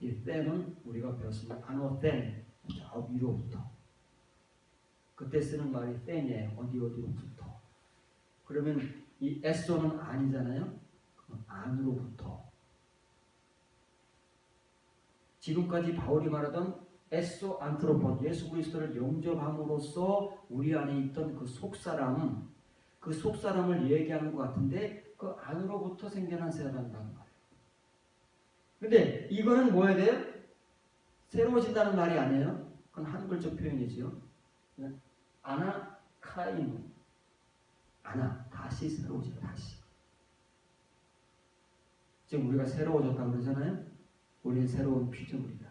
이 땡은 우리가 배웠습니다. 아노땡, 저 위로부터. 그때 쓰는 말이 땡이에요. 어디로부터. 그러면 이 에소는 아니잖아요. 안으로부터. 지금까지 바울이 말하던 에소 안트로폰, 예수 그리스도를 영접함으로써 우리 안에 있던 그 속사람을 얘기하는 것 같은데 그 안으로부터 생겨난 사람이란 말이에요. 근데 이거는 뭐야 돼요? 새로워진다는 말이 아니에요. 그건 한글적 표현이지요. 아나카이무. 다시 새로워지다, 다시. 지금 우리가 새로워졌다고 그러잖아요. 우리는 새로운 피조물이다.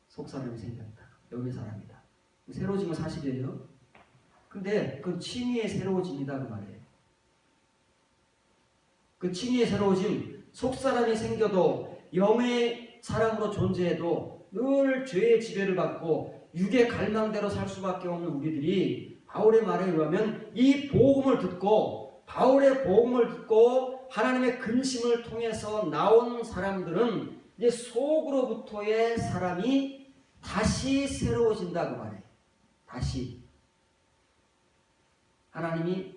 속사람이 생겼다. 여기 사람이다. 새로워진 건 사실이에요. 근데 그건 칭의의 새로워짐이다 그 말이에요. 그 칭의의 새로워짐, 속사람이 생겨도 영의 사람으로 존재해도 늘 죄의 지배를 받고 육의 갈망대로 살 수밖에 없는 우리들이 바울의 말에 의하면 이 복음을 듣고 바울의 복음을 듣고 하나님의 근심을 통해서 나온 사람들은 이제 속으로부터의 사람이 다시 새로워진다고 말해요. 다시. 하나님이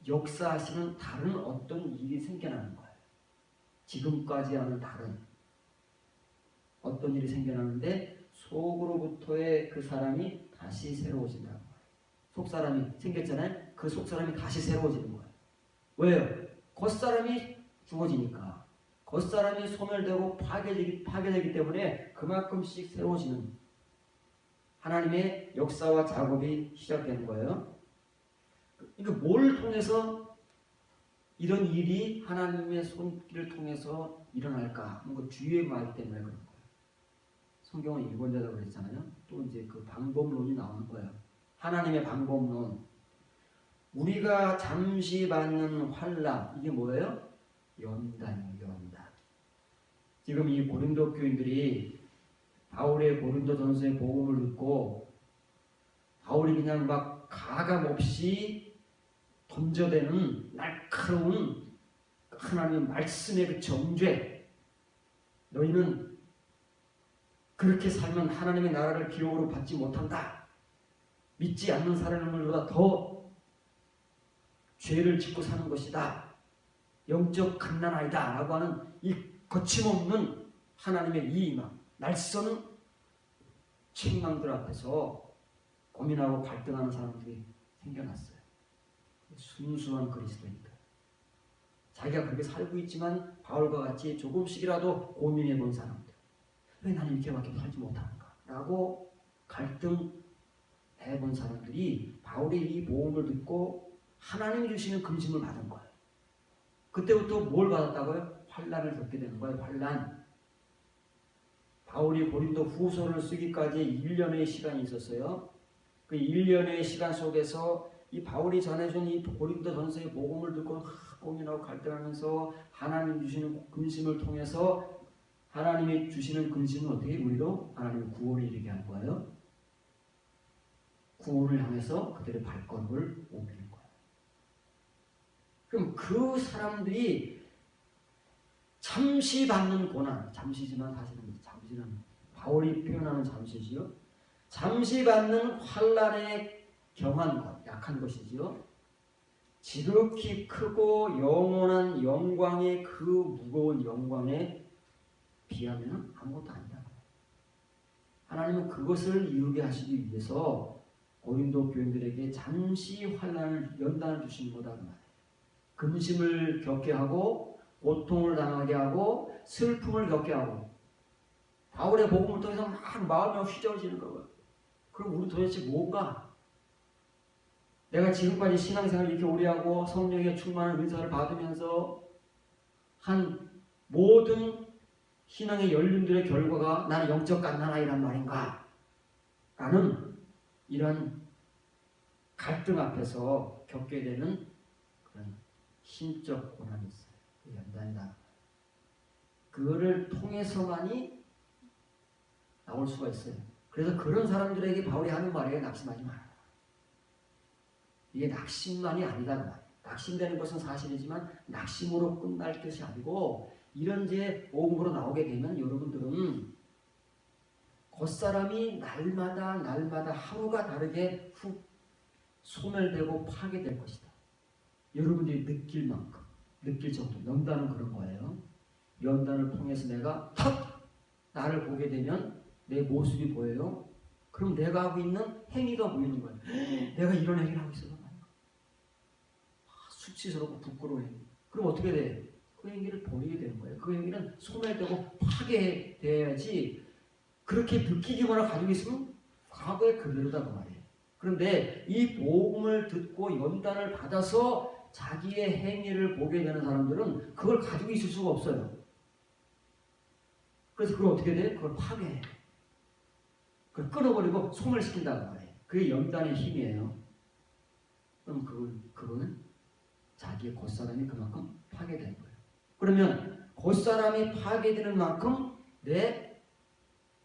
역사하시는 다른 어떤 일이 생겨나는 거예요. 지금까지와는 다른 어떤 일이 생겨나는데 속으로부터의 그 사람이 다시 새로워진다고 말해요. 속사람이 생겼잖아요. 그 속사람이 다시 새로워지는 거예요. 왜요? 겉사람이 죽어지니까. 겉사람이 소멸되고 파괴되기 때문에 그만큼씩 새로워지는 하나님의 역사와 작업이 시작되는 거예요. 그러니까 뭘 통해서 이런 일이 하나님의 손길을 통해서 일어날까 하는 그 주의 말 때문에 그런 거예요. 성경은 일본자라고 그랬잖아요. 또 이제 그 방법론이 나오는 거예요. 하나님의 방법론. 우리가 잠시 받는 환난, 이게 뭐예요? 연단이에요. 연단. 지금 이 고린도 교인들이 바울의 고린도 전서의 복음을 듣고 바울이 그냥 막 가감없이 던져대는 날카로운 하나님의 말씀의 그 정죄, 너희는 그렇게 살면 하나님의 나라를 기업으로 받지 못한다. 믿지 않는 사람들보다 더 죄를 짓고 사는 것이다. 영적 갓난아이다 라고 하는 이 거침없는 하나님의 이 날선 책망들 앞에서 고민하고 갈등하는 사람들이 생겨났어요. 순수한 그리스도인들. 자기가 그렇게 살고 있지만 바울과 같이 조금씩이라도 고민해 본 사람들. 왜 나는 이렇게밖에 살지 못하는가? 라고 갈등해 본 사람들이 바울의 이 복음을 듣고 하나님이 주시는 근심을 받은 거예요. 그때부터 뭘 받았다고요? 환난을 겪게 되는 거예요. 환난. 바울이 고린도 후서를 쓰기까지 1년의 시간이 있었어요. 그 1년의 시간 속에서 이 바울이 전해준 이 고린도 전서의 복음을 듣고 고민하고 갈등하면서 하나님 주시는 근심을 통해서 하나님이 주시는 근심은 어떻게 우리도 하나님의 구원을 이르게 한 거예요. 구원을 향해서 그들의 발걸음을 옮기는 거예요. 그럼 그 사람들이 잠시 받는 고난, 잠시지만 사실은 잠시는 바울이 표현하는 잠시지요. 잠시 받는 환난에 경한 것, 약한 것이지요. 지극히 크고 영원한 영광의 그 무거운 영광에 비하면 아무것도 아니다. 하나님은 그것을 이루게 하시기 위해서 고린도 교인들에게 잠시 환난을 연단을 주신 거다 그 말이에요. 근심을 겪게 하고 고통을 당하게 하고 슬픔을 겪게 하고 바울의 복음을 통해서 막 마음이 휘저어지는 거예요. 그럼 우리 도대체 뭔가? 내가 지금까지 신앙생활을 이렇게 오래 하고 성령의 충만한 은사를 받으면서 한 모든 신앙의 연륜들의 결과가 나는 영적 갓난아이란 말인가? 라는 이런 갈등 앞에서 겪게 되는 그런 심적 고난이 있어요. 그 연단이다. 그거를 통해서만이 나올 수가 있어요. 그래서 그런 사람들에게 바울이 하는 말이에요. 낙심하지 마라. 이게 낙심만이 아니다. 그 말이에요. 낙심되는 것은 사실이지만 낙심으로 끝날 것이 아니고 이런 이제 복음으로 나오게 되면 여러분들은 겉사람이 날마다 하루가 다르게 훅 소멸되고 파괴될 것이다. 여러분들이 느낄 만큼, 느낄 정도. 연단은 그런 거예요. 연단을 통해서 내가 탁 나를 보게 되면 내 모습이 보여요. 그럼 내가 하고 있는 행위가 보이는 거예요. 내가 이런 행위를 하고 있어서 수치스럽고 부끄러워요. 그럼 어떻게 돼? 그 행위를 보이게 되는 거예요. 그 행위는 소멸되고 파괴돼야지 그렇게 느끼기만 가지고 있으면 과거의 그대로다 그 말이에요. 그런데 이 복음을 듣고 연단을 받아서 자기의 행위를 보게 되는 사람들은 그걸 가지고 있을 수가 없어요. 그래서 그걸 어떻게 돼? 그걸 파괴해. 그걸 끊어버리고 소멸시킨다 그 말이에요. 그게 연단의 힘이에요. 그럼 그거는 자기의 겉사람이 그만큼 파괴되는 거예요. 그러면 겉사람이 파괴되는 만큼 내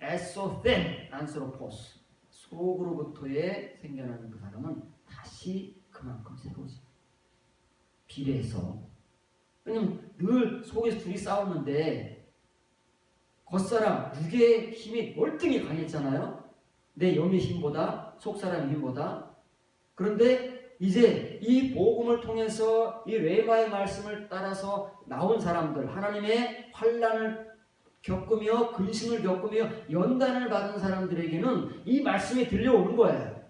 에소텐 안스로포스 속으로부터의 생겨나는 그 사람은 다시 그만큼 새로워집니다. 비례해서. 왜냐면 늘 속에서 둘이 싸웠는데 겉사람 육의 힘이 월등히 강했잖아요. 내 영의 힘보다 속사람의 힘보다. 그런데 이제 이 복음을 통해서 이 레마의 말씀을 따라서 나온 사람들, 하나님의 환난을 겪으며 근심을 겪으며 연단을 받은 사람들에게는 이 말씀이 들려오는 거예요.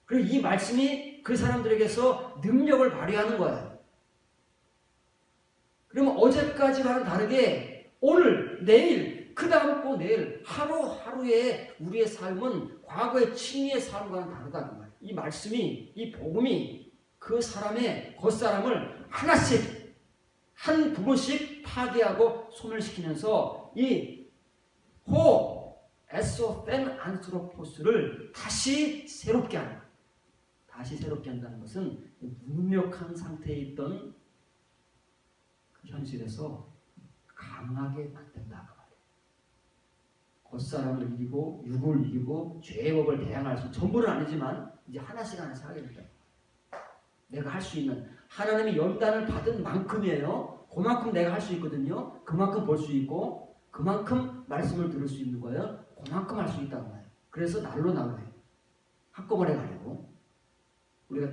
그리고 이 말씀이 그 사람들에게서 능력을 발휘하는 거예요. 그러면 어제까지와는 다르게 오늘, 내일, 그 다음 또 내일 하루하루의 우리의 삶은 과거의 칭의의 삶과는 다르다는 거예요. 이 말씀이, 이 복음이 그 사람의 겉사람을 하나씩 한 부분씩 파괴하고 소멸시키면서 이 에소텐 안스로포스를 다시 새롭게 한다. 다시 새롭게 한다는 것은 무력한 상태에 있던 그 현실에서 강하게 만든다. 겉사람을 이기고 육을 이기고 죄의 법을 대항할 수 전부는 아니지만 이제 하나씩 하게 된다. 내가 할 수 있는 하나님의 연단을 받은 만큼이에요. 그만큼 내가 할 수 있거든요. 그만큼 볼 수 있고 그만큼 말씀을 들을 수 있는 거예요. 그만큼 할 수 있다는 거예요. 그래서 날로 나눠요. 한꺼번에 가려고 우리가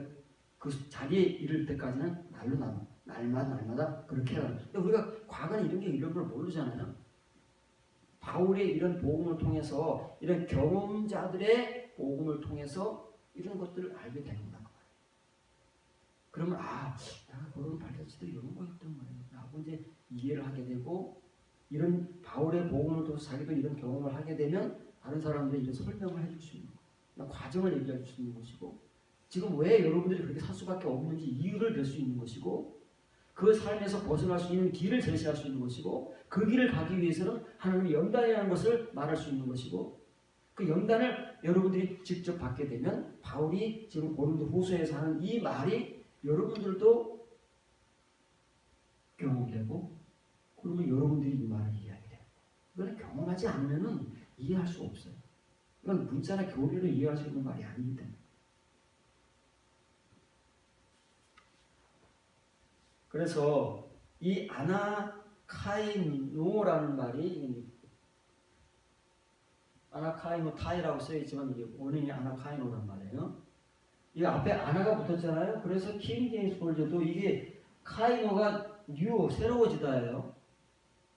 그 자리에 이를 때까지는 날로 나눠. 날마다 그렇게 해야 돼요. 우리가 과거는 이런 걸 모르잖아요. 바울의 이런 복음을 통해서 이런 경험자들의 복음을 통해서 이런 것들을 알게 되는 거다. 그러면 내가 그런 발자취도 이런 거였던 거예요. 라고 이제 이해를 하게 되고 이런 바울의 복음을 통해서 자기도 이런 경험을 하게 되면 다른 사람들이 이런 설명을 해줄 수 있는 거예요. 과정을 얘기해 줄 수 있는 것이고 지금 왜 여러분들이 그렇게 살 수밖에 없는지 이유를 댈 수 있는 것이고 그 삶에서 벗어날 수 있는 길을 제시할 수 있는 것이고 그 길을 가기 위해서는 하나님의 연단이라는 것을 말할 수 있는 것이고 그 연단을 여러분들이 직접 받게 되면 바울이 지금 고린도 후서에서 하는 이 말이 여러분들도 경험되고 그러면 여러분들이 이 말을 이해하게 돼요. 이건 경험하지 않으면 이해할 수 없어요. 이건 문자나 교리로 이해할 수 있는 말이 아니기 때문에. 그래서 이 아나카이노라는 말이 아나카이노 타이라고 써있지만 이게 원인이 아나카이노란 말이에요. 이 앞에 아나가 붙었잖아요. 그래서 킹 제임스 버전도 이게 카이노가 뉴 새로워지다예요.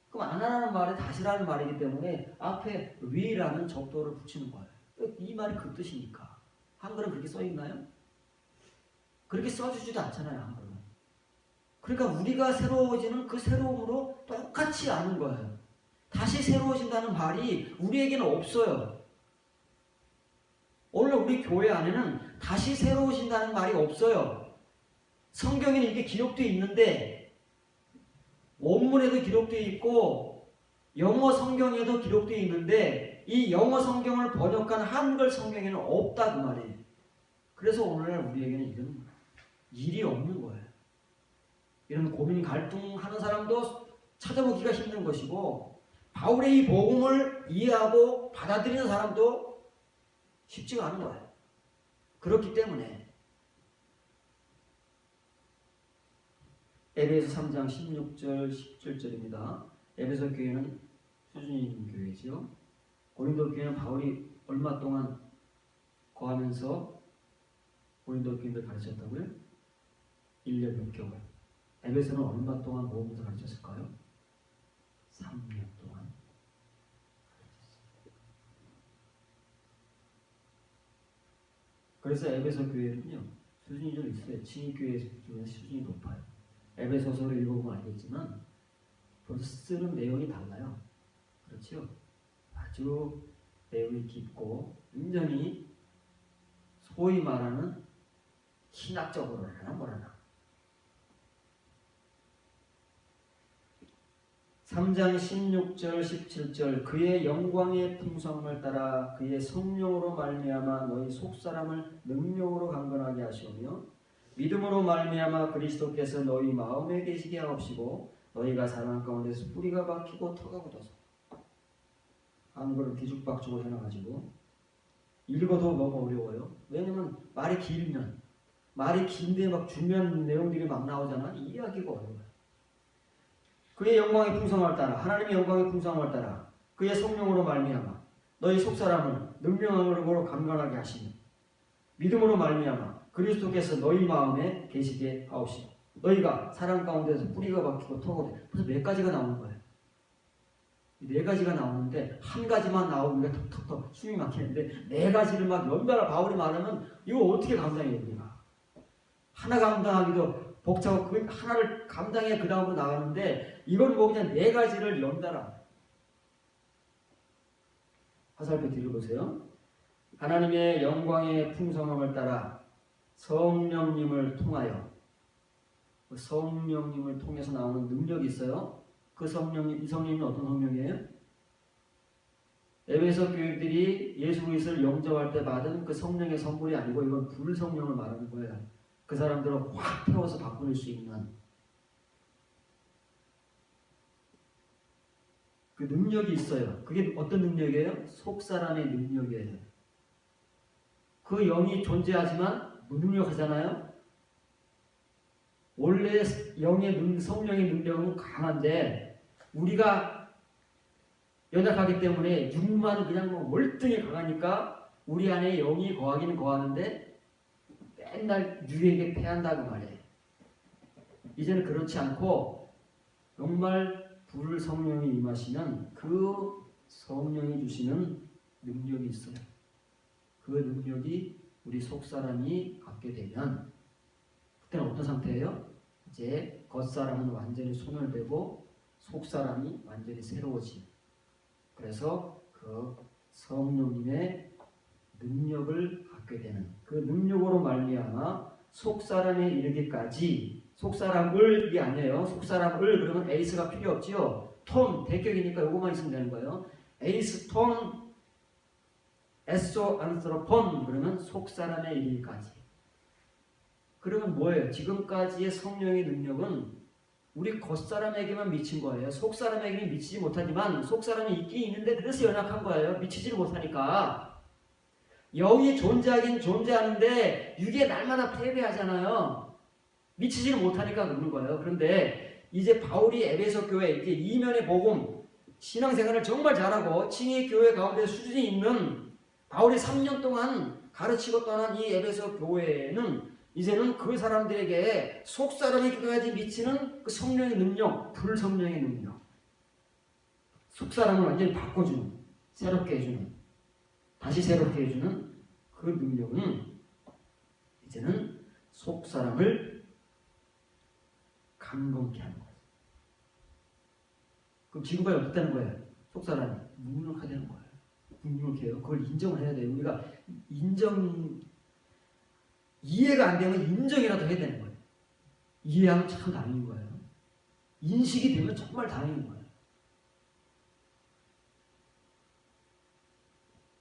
그럼 아나라는 말이 다시라는 말이기 때문에 앞에 위라는 접도를 붙이는 거예요. 이 말이 그 뜻이니까 한글은 그렇게 써 있나요? 그렇게 써주지도 않잖아요, 한글은. 그러니까 우리가 새로워지는 그 새로움으로 똑같이 아는 거예요. 다시 새로워진다는 말이 우리에게는 없어요. 오늘 우리 교회 안에는 다시 새로워진다는 말이 없어요. 성경에는 이게 기록되어 있는데 원문에도 기록되어 있고 영어 성경에도 기록되어 있는데 이 영어 성경을 번역한 한글 성경에는 없다 그 말이에요. 그래서 오늘날 우리에게는 이런 일이 없는 거예요. 이런 고민 갈등하는 사람도 찾아보기가 힘든 것이고 바울의 이 복음을 이해하고 받아들이는 사람도 쉽지가 않은 거예요. 그렇기 때문에 에베소 3장 16절 17절입니다. 에베소 교회는 수준이 있는 교회지요. 고린도 교회는 바울이 얼마 동안 거하면서 고린도 교인들 가르쳤다고요? 1년 6개월. 에베소는 얼마 동안 모으면서 가르쳤을까요? 3년 동안. 그래서 에베소 교회는요, 수준이 좀 있어요. 칭의교회 중에 수준이 높아요. 에베소서를 읽어보면 알겠지만 벌써 쓰는 내용이 달라요. 그렇죠? 아주 내용이 깊고 완전히 소위 말하는 신학적으로 하나 뭐라나 3장 16절 17절 그의 영광의 풍성함을 따라 그의 성령으로 말미암아 너희 속사람을 능력으로 강건하게 하시오며 믿음으로 말미암아 그리스도께서 너희 마음에 계시게 하옵시고 너희가 사랑 가운데서 뿌리가 박히고 터가 굳어서 한글을 뒤죽박죽을 해놔가지고 읽어도 너무 어려워요. 왜냐면 말이 길면 말이 긴데 막 중요한 내용들이 막 나오잖아. 이해하기가 어려워요. 그의 영광의 풍성함을 따라 하나님의 영광의 풍성함을 따라 그의 성령으로 말미암아 너희 속사람을 능력으로 강건하게 하시며 믿음으로 말미암아 그리스도께서 너희 마음에 계시게 하옵시고 너희가 사랑 가운데서 뿌리가 박히고 터가 돼. 그래서 몇 가지가 나오는 거예요. 네 가지가 나오는데 한 가지만 나오면 우리가 턱턱턱 숨이 막히는데 네 가지를 막 연달아 바울이 말하면 이거 어떻게 감당해요 우리가. 하나 감당하기도 복잡하고 그 하나를 감당해 그 다음으로 나가는데 이건 뭐 그냥 네 가지를 연달아. 화살표 뒤를 보세요. 하나님의 영광의 풍성함을 따라 성령님을 통하여 성령님을 통해서 나오는 능력이 있어요. 그 성령님, 이 성령님은 어떤 성령이에요? 에베소 교인들이 예수 그리스도를 영접할 때 받은 그 성령의 선물이 아니고 이건 불성령을 말하는 거예요. 그 사람들을 확 태워서 바꾸는 수 있는 그 능력이 있어요. 그게 어떤 능력이에요? 속사람의 능력이에요. 그 영이 존재하지만 무능력하잖아요. 원래 영의 성령의 능력은 강한데 우리가 연약하기 때문에 육만 그냥 뭐 월등히 강하니까 우리 안에 영이 거하기는 거하는데 맨날 육에게 패한다고 말해요. 이제는 그렇지 않고 정말 불성령이 임하시면 그 성령이 주시는 능력이 있어요. 그 능력이 우리 속사람이 갖게 되면 그때는 어떤 상태예요? 이제 겉사람은 완전히 소멸되고 속사람이 완전히 새로워지. 그래서 그 성령님의 능력을 갖게 되는 그 능력으로 말미암아 속사람에 이르기까지 속사람을이 아니에요. 속사람을 그러면 에이스가 필요 없지요. 톤 대격이니까 요거만 있으면 되는 거예요. 에이스 톤 에소 안스로폰 그러면 속사람에 이르기까지. 그러면 뭐예요? 지금까지의 성령의 능력은 우리 겉사람에게만 미친 거예요. 속사람에게는 미치지 못하지만 속사람이 있긴 있는데 그래서 연약한 거예요. 미치지를 못하니까. 영이 존재하긴 존재하는데 육에 날마다 패배하잖아요. 미치지를 못하니까 그러는 거예요. 그런데 이제 바울이 에베소 교회 이제 이면의 복음 신앙생활을 정말 잘하고 칭의 교회 가운데 수준이 있는 바울이 3년 동안 가르치고 떠난 이 에베소 교회는 이제는 그 사람들에게 속사람이 그까지 미치는 그 성령의 능력, 불성령의 능력. 속사람을 완전히 바꿔주는, 새롭게 해주는, 다시 새롭게 해주는 그 능력은 이제는 속 사람을 강건케 하는 거예요. 그럼 지구가 어떻게 되는 거예요? 속 사람이 무능력하게 되는 거예요. 무능력해요. 그걸 인정을 해야 돼요. 우리가 이해가 안 되면 인정이라도 해야 되는 거예요. 이해하면 참 다행인 거예요. 인식이 되면 정말 다행인 거예요.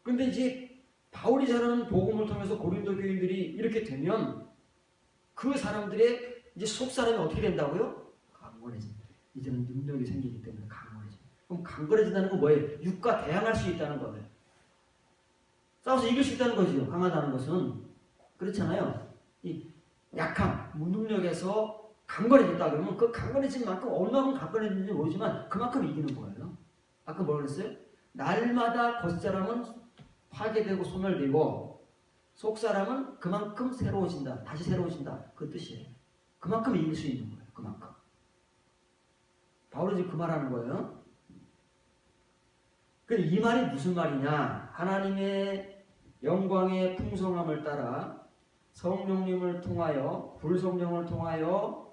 그런데 이제 바울이 전하는 복음을 통해서 고린도 교인들이 이렇게 되면 그 사람들의 이제 속 사람이 어떻게 된다고요? 강건해진다. 이제는 능력이 생기기 때문에 강건해진다. 그럼 강건해진다는 건 뭐예요? 육과 대항할 수 있다는 거예요. 싸워서 이길 수 있다는 거죠. 강하다는 것은. 그렇잖아요. 이 약함, 무능력에서 강건해진다 그러면 그 강건해진 만큼 얼마큼 강건해진지 모르지만 그만큼 이기는 거예요. 아까 뭐라 그랬어요? 날마다 겉사람은 파괴되고 소멸되고 속사람은 그만큼 새로워진다. 다시 새로워진다. 그 뜻이에요. 그만큼 이길 수 있는 거예요. 그만큼. 바울이 지금 그 말하는 거예요. 근데 이 말이 무슨 말이냐? 하나님의 영광의 풍성함을 따라 성령님을 통하여 불성령을 통하여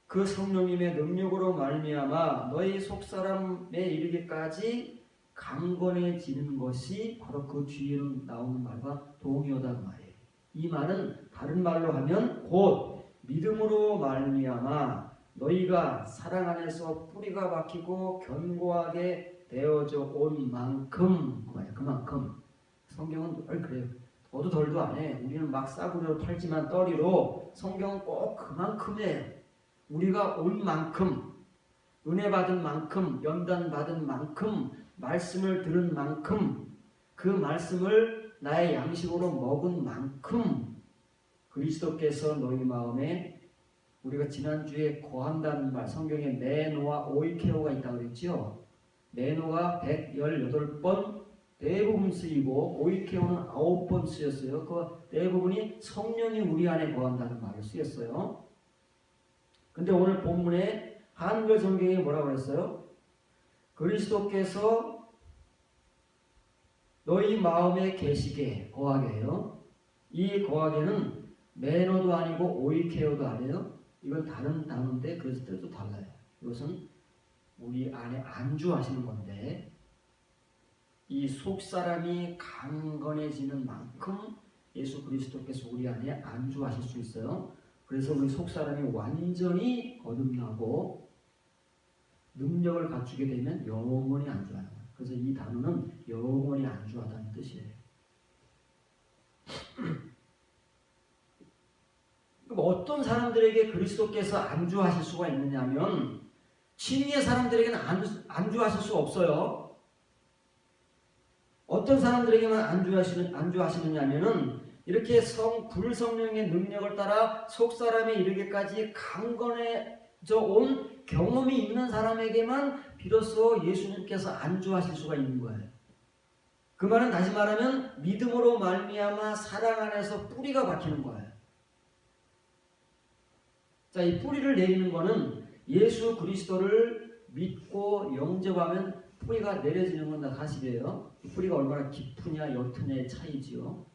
그 성령님의 능력으로 말미암아 너희 속사람에 이르기까지 강건해지는 것이 바로 그 뒤에는 나오는 말과 동의어다 그 말이에요. 이 말은 다른 말로 하면 곧 믿음으로 말미암아 너희가 사랑 안에서 뿌리가 박히고 견고하게 되어져 온 만큼 그만큼 성경은 늘 그래요. 더도 덜도 안 해. 우리는 막 싸구려로 팔지만 떠리로 성경은 꼭 그만큼이에요. 우리가 온 만큼 은혜 받은 만큼 연단 받은 만큼 말씀을 들은 만큼 그 말씀을 나의 양식으로 먹은 만큼 그리스도께서 너희 마음에 우리가 지난주에 거한다는 말 성경에 메노와 오이케오가 있다고 그랬죠. 메노가 118번 대부분 쓰이고 오이케오는 9번 쓰였어요. 그 대부분이 성령이 우리 안에 거한다는 말을 쓰였어요. 근데 오늘 본문에 한글 성경에 뭐라고 그랬어요? 그리스도께서 너희 마음에 계시게 거하게요. 이 거하게는 매너도 아니고 오이케오도 아니에요. 이건 다른 단어인데 그래서 뜻도 달라요. 이것은 우리 안에 안주하시는 건데 이 속사람이 강건해지는 만큼 예수 그리스도께서 우리 안에 안주하실 수 있어요. 그래서 우리 속사람이 완전히 거듭나고 능력을 갖추게 되면 영원히 안주하는 거예요. 그래서 이 단어는 영원히 안주하다는 뜻이에요. 그럼 어떤 사람들에게 그리스도께서 안주하실 수가 있느냐면 진리의 사람들에게는 안주하실 수가 없어요. 어떤 사람들에게만 안주하시느냐면은 이렇게 불성령의 능력을 따라 속사람에 이르기까지 강건해져 온 경험이 있는 사람에게만 비로소 예수님께서 안주하실 수가 있는 거예요. 그 말은 다시 말하면 믿음으로 말미암아 사랑 안에서 뿌리가 박히는 거예요. 자, 이 뿌리를 내리는 거는 예수 그리스도를 믿고 영접하면 뿌리가 내려지는 건 다 사실이에요. 뿌리가 얼마나 깊으냐 옅으냐의 차이지요.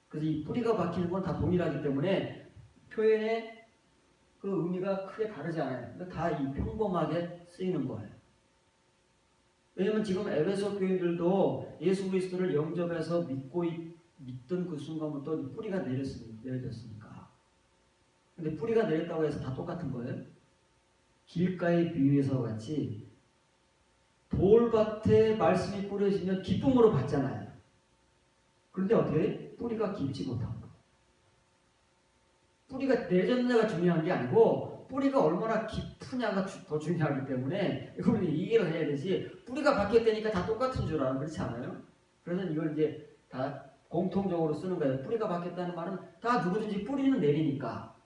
그래서 이 뿌리가 박히는 건 다 동일하기 때문에 표현의 그 의미가 크게 다르지 않아요. 다 이 평범하게 쓰이는 거예요. 왜냐면 지금 에베소 교인들도 예수 그리스도를 영접해서 믿던 그 순간부터 뿌리가 내려졌으니까. 근데 뿌리가 내렸다고 해서 다 똑같은 거예요? 길가의 비유에서 같이 돌밭에 말씀이 뿌려지면 기쁨으로 받잖아요. 그런데 어떻게 뿌리가 깊지 못한 거. 뿌리가 내렸냐가 중요한 게 아니고 뿌리가 얼마나 깊으냐가 더 중요하기 때문에 이걸 이해를 해야 되지. 뿌리가 바뀌었다니까 다 똑같은 줄 알아요. 그렇지 않아요? 그래서 이걸 이제 다 공통적으로 쓰는 거예요. 뿌리가 바뀌었다는 말은 다 누구든지 뿌리는 내리니까.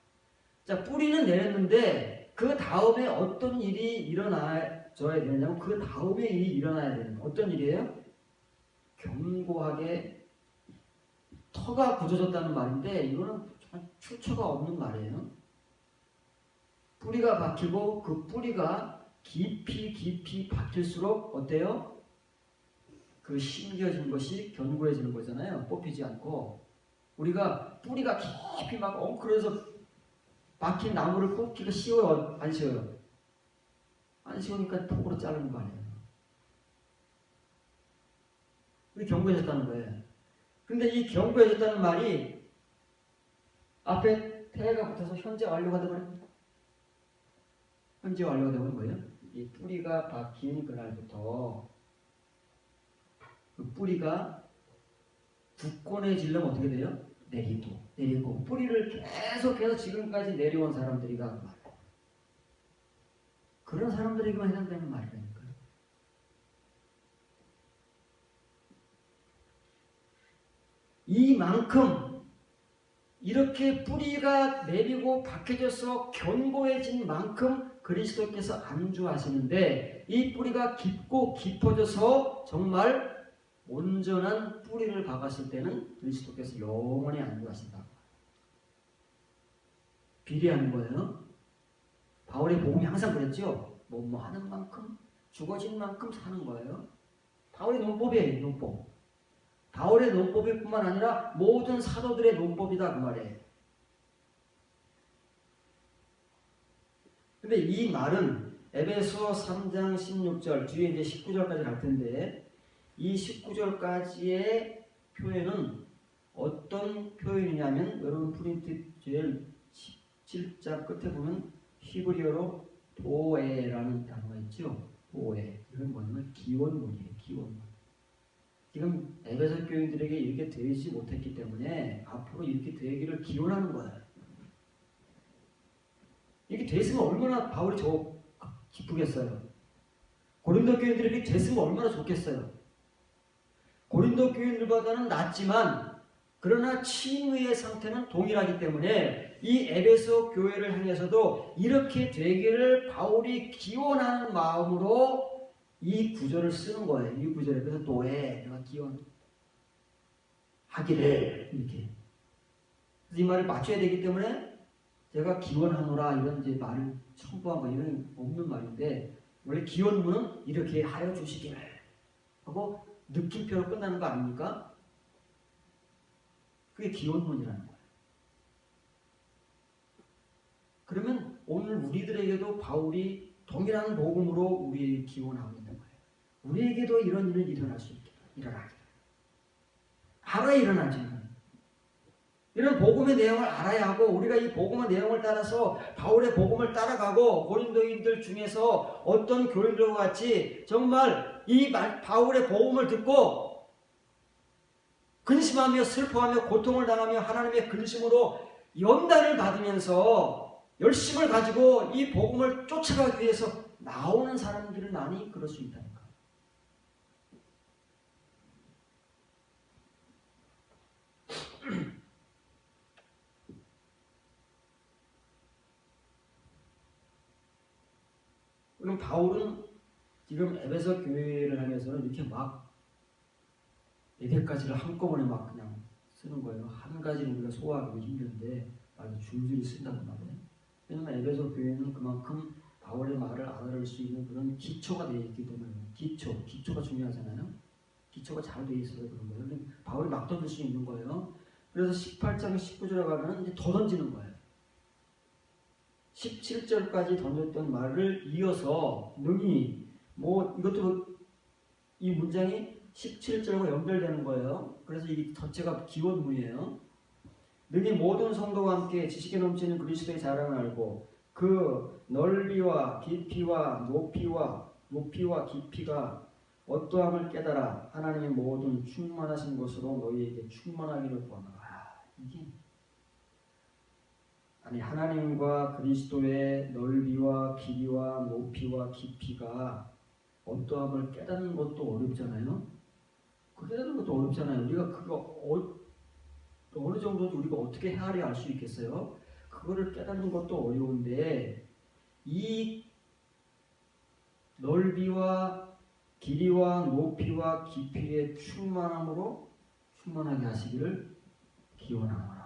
자, 뿌리는 내렸는데 그 다음에 어떤 일이 일어나줘야 되느냐면 그 다음에 일이 일어나야 되는 거예요. 어떤 일이에요? 견고하게 터가 굳어졌다는 말인데 이거는 출처가 없는 말이에요. 뿌리가 박히고 그 뿌리가 깊이 박힐수록 어때요? 그 심겨진 것이 견고해지는 거잖아요. 뽑히지 않고. 우리가 뿌리가 깊이 막 엉클어서 박힌 나무를 뽑기가 쉬워요? 안 쉬워요? 안 쉬우니까 톡으로 자르는 거 아니에요. 우리 경고해줬다는 거예요. 근데 이 경고해줬다는 말이 앞에 태가 붙어서 현재 완료가 되버립니다. 현재 완료가 되면 뭐예요? 이 뿌리가 박힌 그날부터 그 뿌리가 굳건해지려면 어떻게 돼요? 내리고 뿌리를 계속해서 지금까지 내려온 사람들이가 말이에요. 그런 사람들에게만 해당되는 말이라니까요. 이만큼 이렇게 뿌리가 내리고 박혀져서 견고해진 만큼 그리스도께서 안주하시는데 이 뿌리가 깊고 깊어져서 정말 온전한 뿌리를 박았을 때는 그리스도께서 영원히 안주하신다. 비례하는 거예요. 바울의 복음이 항상 그랬죠. 뭐 하는 만큼 죽어진 만큼 사는 거예요. 바울의 논법이에요. 논법. 바울의 논법일 뿐만 아니라 모든 사도들의 논법이다 그 말이에요. 근데 이 말은 에베소 3장 16절 뒤에 이제 19절까지 갈 텐데 이 19절까지의 표현은 어떤 표현이냐면 여러분 프린트 제일 17장 끝에 보면 히브리어로 보에라는 단어가 있죠. 보에. 이건 뭐냐면 기원문이에요. 기원문. 지금 에베소 교인들에게 이렇게 되지 못했기 때문에 앞으로 이렇게 되기를 기원하는 거예요. 이렇게 됐으면 얼마나 바울이 기쁘겠어요. 고린도 교인들에게 됐으면 얼마나 좋겠어요. 고린도 교인들보다는 낫지만 그러나 칭의의 상태는 동일하기 때문에 이 에베소 교회를 향해서도 이렇게 되기를 바울이 기원하는 마음으로 이 구절을 쓰는 거예요. 이 구절에 그래서 또해 내가 기원하기를 이렇게. 그래서 이 말을 맞춰야 되기 때문에 제가 기원하노라 이런 이제 말을 첨부한 거 이런 없는 말인데 원래 기원문은 이렇게 하여 주시기를 하고 느낌표로 끝나는 거 아닙니까? 그게 기원문이라는 거예요. 그러면 오늘 우리들에게도 바울이 동일한 복음으로 우리에게 기원하고 있는 거예요. 우리에게도 이런 일은 일어날 수 있게 일어나기를. 알아야 일어나지만 이런 복음의 내용을 알아야 하고 우리가 이 복음의 내용을 따라서 바울의 복음을 따라가고 고린도인들 중에서 어떤 교인들과 같이 정말 이 바울의 복음을 듣고 근심하며 슬퍼하며 고통을 당하며 하나님의 근심으로 연단을 받으면서 열심을 가지고 이 복음을 쫓아가기 위해서 나오는 사람들은 많이 그럴 수 있다니까. 그럼 바울은 지금 에베소 교회를 향해서는 이렇게 막 4개까지를 한꺼번에 막 그냥 쓰는 거예요. 한 가지는 우리가 소화하기 힘든데 아주 줄줄이 쓴다는 말이에요. 왜냐하면 에베소 교회는 그만큼 바울의 말을 알아낼 수 있는 그런 기초가 되어 있기 때문에 기초가 중요하잖아요. 기초가 잘 되어 있어서 그런 거예요. 근데 바울이 막 던질 수 있는 거예요. 그래서 18장 19절에 가면 이제 더 던지는 거예요. 17절까지 던졌던 말을 이어서 능히 이것도 이 문장이 17절과 연결되는 거예요. 그래서 이 전체가 기원문이에요. 능히 모든 성도와 함께 지식에 넘치는 그리스도의 자랑을 알고 그 넓이와 깊이와 높이와 깊이가 어떠함을 깨달아 하나님의 모든 충만하신 것으로 너희에게 충만하기를 구하노라. 이게 하나님과 그리스도의 넓이와 길이와 높이와 깊이가 어떠함을 깨닫는 것도 어렵잖아요. 그 깨닫는 것도 어렵잖아요. 우리가 그거 어느 정도인지 우리가 어떻게 헤아려 알 수 있겠어요? 그거를 깨닫는 것도 어려운데 이 넓이와 길이와 높이와 깊이의 충만함으로 충만하게 하시기를 기원하노라.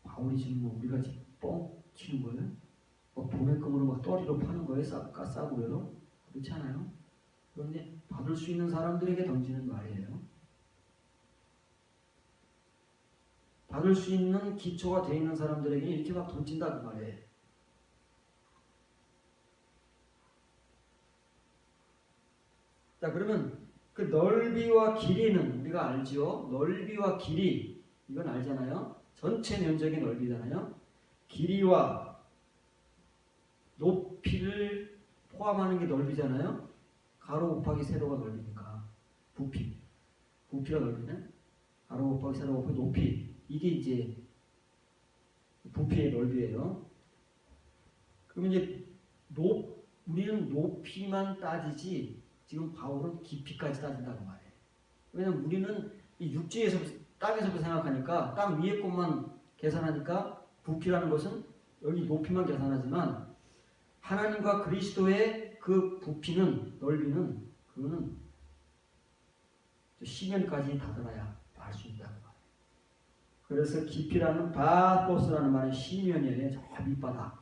바울이 지금 우리가 지금 뻥 치는 거예요? 도매금으로 막 떠리로 파는 거예요? 싸구려로? 그렇지 않아요? 그런데 받을 수 있는 사람들에게 던지는 말이에요. 받을 수 있는 기초가 되어 있는 사람들에게 이렇게 막 던진다 그 말이에요. 자, 그러면 그 넓이와 길이는 우리가 알지요. 넓이와 길이 이건 알잖아요. 전체 면적의 넓이잖아요. 길이와 높이를 포함하는 게 넓이잖아요. 가로 곱하기 세로가 넓이니까 부피가 넓이네. 가로 곱하기 세로 곱하기 높이, 이게 이제 부피의 넓이에요. 그러면 이제 우리는 높이만 따지지 지금 바울은 깊이까지 따진다고 말해요. 왜냐면 우리는 이 육지에서 땅에서부터 생각하니까 땅 위에 것만 계산하니까 부피라는 것은 여기 높이만 계산하지만 하나님과 그리스도의 그 부피는, 넓이는 그거는 시면까지 다다라야 알 수 있다고 말해요. 그래서 깊이라는 바포스라는 말은 시면이에요. 저 밑바닥.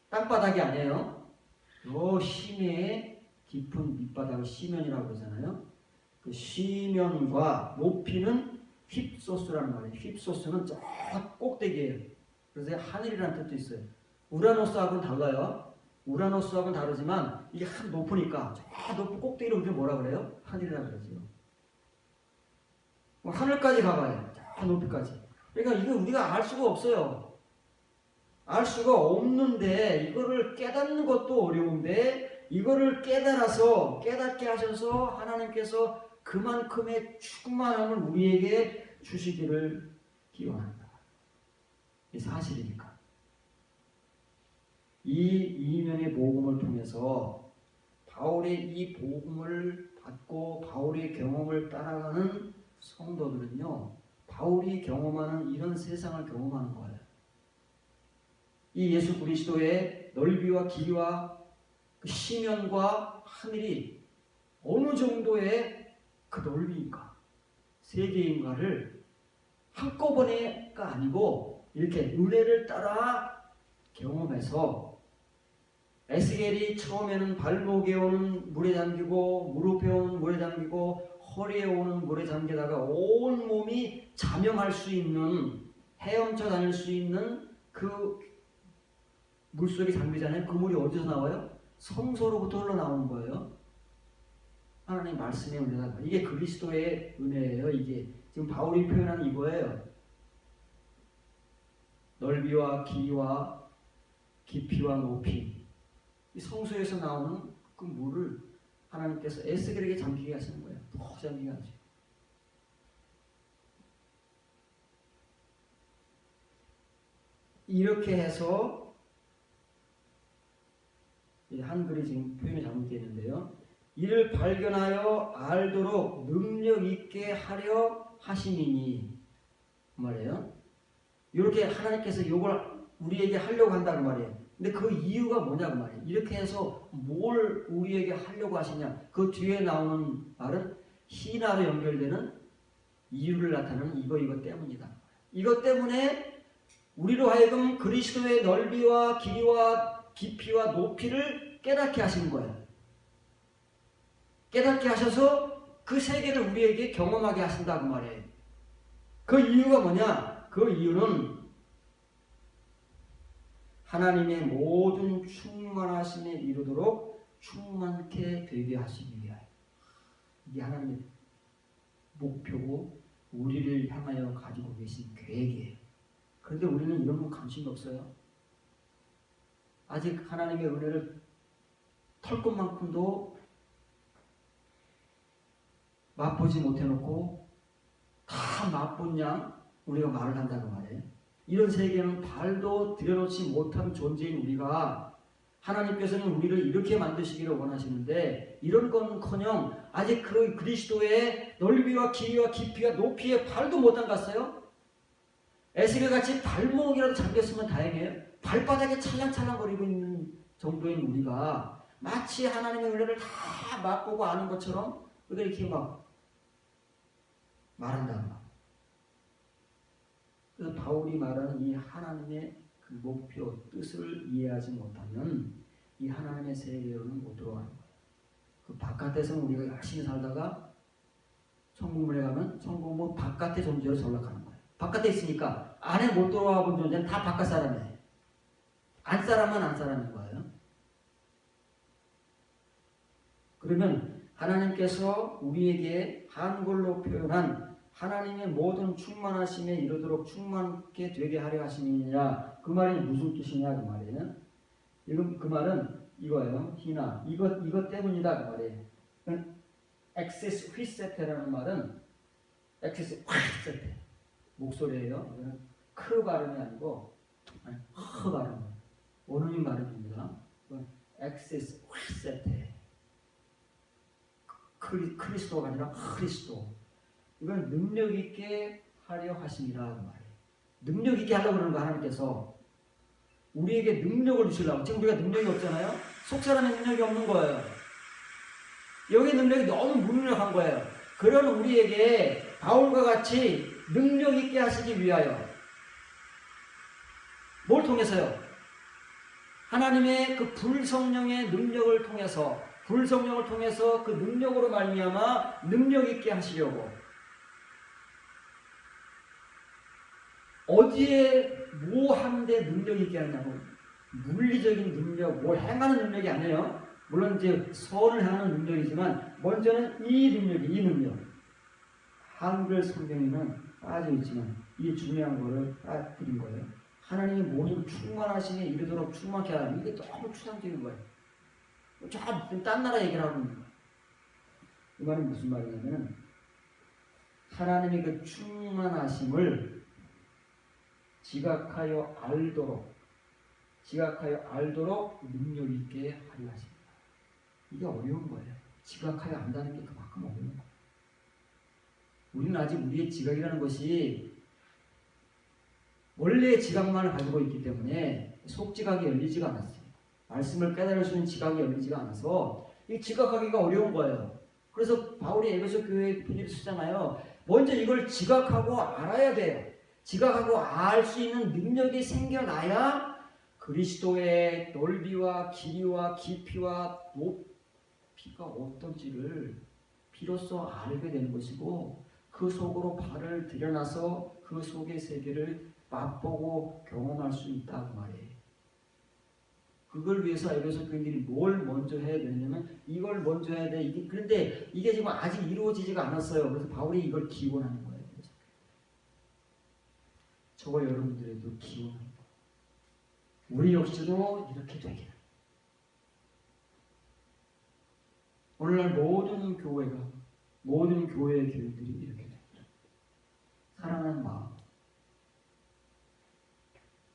땅바닥이 아니에요. 요 심해의 깊은 밑바닥을 시면이라고 그러잖아요. 그 시면과 높이는 휩소스라는 말이에요. 휩소스는 저 꼭대기예요. 그래서 하늘이라는 뜻도 있어요. 우라노스하고는 달라요. 우라노스하고는 다르지만 이게 한 높으니까 저 높은 꼭대기를 우리가 뭐라 그래요? 하늘이라고 그러죠. 하늘까지 가봐요. 저 높이까지. 그러니까 이거 우리가 알 수가 없어요. 알 수가 없는데 이거를 깨닫는 것도 어려운데 이거를 깨닫게 하셔서 하나님께서 그만큼의 충만함을 우리에게 주시기를 기원한다. 이 사실이니까. 이 이면의 복음을 통해서 바울의 이 복음을 받고 바울의 경험을 따라가는 성도들은요, 바울이 경험하는 이런 세상을 경험하는 거예요. 이 예수 그리스도의 넓이와 길이와 그 시면과 하늘이 어느 정도의 그 넓이인가, 세계인가를 한꺼번에가 아니고 이렇게 은혜를 따라 경험해서 에스겔이 처음에는 발목에 오는 물에 잠기고 무릎에 오는 물에 잠기고 허리에 오는 물에 잠기다가 온 몸이 자명할 수 있는, 헤엄쳐 다닐 수 있는 그 물속에 잠기잖아요. 그 물이 어디서 나와요? 성소로부터 흘러나오는 거예요. 하나님 말씀의 은혜다. 이게 그리스도의 은혜예요. 이게 지금 바울이 표현하는 이거예요. 넓이와 길이와 깊이와 높이, 이 성소에서 나오는 그 물을 하나님께서 에스겔에게 잠기게 하시는 거예요. 푹 잠기게 하죠. 이렇게 해서 한글이 지금 표현이 잘못되어 있는데요. 이를 발견하여 알도록 능력 있게 하려 하심이니 말이에요. 이렇게 하나님께서 이걸 우리에게 하려고 한다는 말이에요. 근데 그 이유가 뭐냐고 말이에요. 이렇게 해서 뭘 우리에게 하려고 하시냐. 그 뒤에 나오는 말은 희나로 연결되는 이유를 나타내는 이거 때문이다. 이것 때문에 우리로 하여금 그리스도의 넓이와 길이와 깊이와 높이를 깨닫게 하신 거예요. 깨닫게 하셔서 그 세계를 우리에게 경험하게 하신다고 말이에요. 그 이유가 뭐냐? 그 이유는 하나님의 모든 충만하심에 이르도록 충만케 되게 하시기 위하여. 이게 하나님의 목표고 우리를 향하여 가지고 계신 계획이에요. 그런데 우리는 이런 거 관심이 없어요. 아직 하나님의 은혜를 털 것만큼도 맛보지 못해놓고 다 맛본 양 우리가 말을 한다고 말해요. 이런 세계는 발도 들여놓지 못한 존재인 우리가 하나님께서는 우리를 이렇게 만드시기를 원하시는데 이런 건커녕 아직 그 그리스도의 넓이와 길이와 깊이와 높이에 발도 못 담갔어요. 에스겔같이 발목이라도 잠겼으면 다행이에요. 발바닥에 찰랑찰랑거리고 있는 정도인 우리가 마치 하나님의 은혜를 다 맛보고 아는 것처럼 이렇게 막 말한다. 그래서 바울이 말하는 이 하나님의 그 목표, 뜻을 이해하지 못하면 이 하나님의 세계로는 못 들어가는 거예요. 그 바깥에서는 우리가 열심히 살다가 천국문에 가면 천국문 바깥의 존재로 전락하는 거예요. 바깥에 있으니까 안에 못 들어와 본 존재는 다 바깥 사람이에요. 안 사람은 안 사람인 거예요. 그러면 하나님께서 우리에게 한글로 표현한 하나님의 모든 충만하심에 이르도록 충만케 되게 하려 하심이니라. 그 말이 무슨 뜻이냐 그 말이에요. 이건 그 말은 이거예요. 희나 이것 때문이다 그 말이에요. 엑세스 휘세테라는 말은 엑세스 휘세테 목소리예요. 이거는 크 발음이 아니고 허 발음, 원어민 발음입니다. 엑세스 휘세테 크리스도가 아니라 크리스도. 이건 능력 있게 하려 하심이라 그 말이에요. 능력 있게 하려고 그러는 거 하나님께서 우리에게 능력을 주시려고. 지금 우리가 능력이 없잖아요. 속 사람의 능력이 없는 거예요. 여기 능력이 너무 무능력한 거예요. 그런 우리에게 바울과 같이 능력 있게 하시기 위하여 뭘 통해서요? 하나님의 그 불성령의 능력을 통해서 그 능력으로 말미암아 능력 있게 하시려고. 어디에 뭐 하는데 능력 있게 하냐고. 물리적인 능력, 뭘 행하는 능력이 아니에요. 물론 이제 선을 행하는 능력이지만 먼저는 이 능력. 한글 성경에는 빠져 있지만 이 중요한 거를 빠뜨린 거예요. 하나님의 모든 충만하심에 이르도록 충만케 하라. 이게 너무 추상적인 거예요. 딴 나라 얘기를 하고 있는 거예요. 이 말은 무슨 말이냐면 하나님의 그 충만하심을 지각하여 알도록 능력 있게 하려 하십니다. 이게 어려운 거예요. 지각하여 안다는 게 그만큼 어려운 거예요. 우리는 아직 우리의 지각이라는 것이 원래의 지각만을 가지고 있기 때문에 속지각이 열리지가 않았어요. 말씀을 깨달을 수 있는 지각이 열리지가 않아서 이 지각하기가 어려운 거예요. 그래서 바울이 에베소 교회에 필립스 쓰잖아요. 먼저 이걸 지각하고 알아야 돼요. 지각하고 알 수 있는 능력이 생겨나야 그리스도의 넓이와 길이와 깊이와 높이가 어떤지를 비로소 알게 되는 것이고 그 속으로 발을 들여놔서 그 속의 세계를 맛보고 경험할 수 있다 그 말이에요. 그걸 위해서 에베소 교인들이 뭘 먼저 해야 되냐면 이걸 먼저 해야 돼. 그런데 이게 지금 아직 이루어지지가 않았어요. 그래서 바울이 이걸 기원하는 거예요. 저와 여러분들에도 기원합니다. 우리 역시도 이렇게 되기를. 오늘날 모든 교회의 교인들이 이렇게 됩니다. 사랑하는 마음.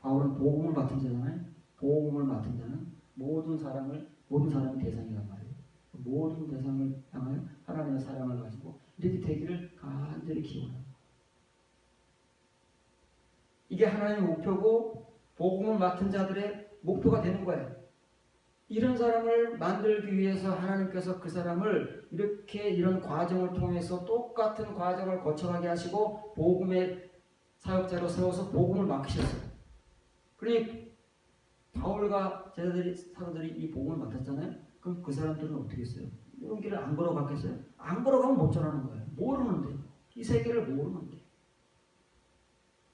바울은 복음을 맡은 자잖아요. 복음을 맡은 자는 모든 사람이 대상이란 말이에요. 모든 대상을 향하여 하나님의 사랑을 가지고 이렇게 되기를 간절히 기원합니다. 이게 하나님의 목표고 복음을 맡은 자들의 목표가 되는 거예요. 이런 사람을 만들기 위해서 하나님께서 그 사람을 이런 과정을 통해서 똑같은 과정을 거쳐가게 하시고 복음의 사역자로 세워서 복음을 맡기셨어요. 그러니 바울과 사도들이 이 복음을 맡았잖아요. 그럼 그 사람들은 어떻게 했어요? 이런 길을 안 걸어갔겠어요? 안 걸어가면 못 전하는 거예요. 모르는데. 이 세계를 모르는데.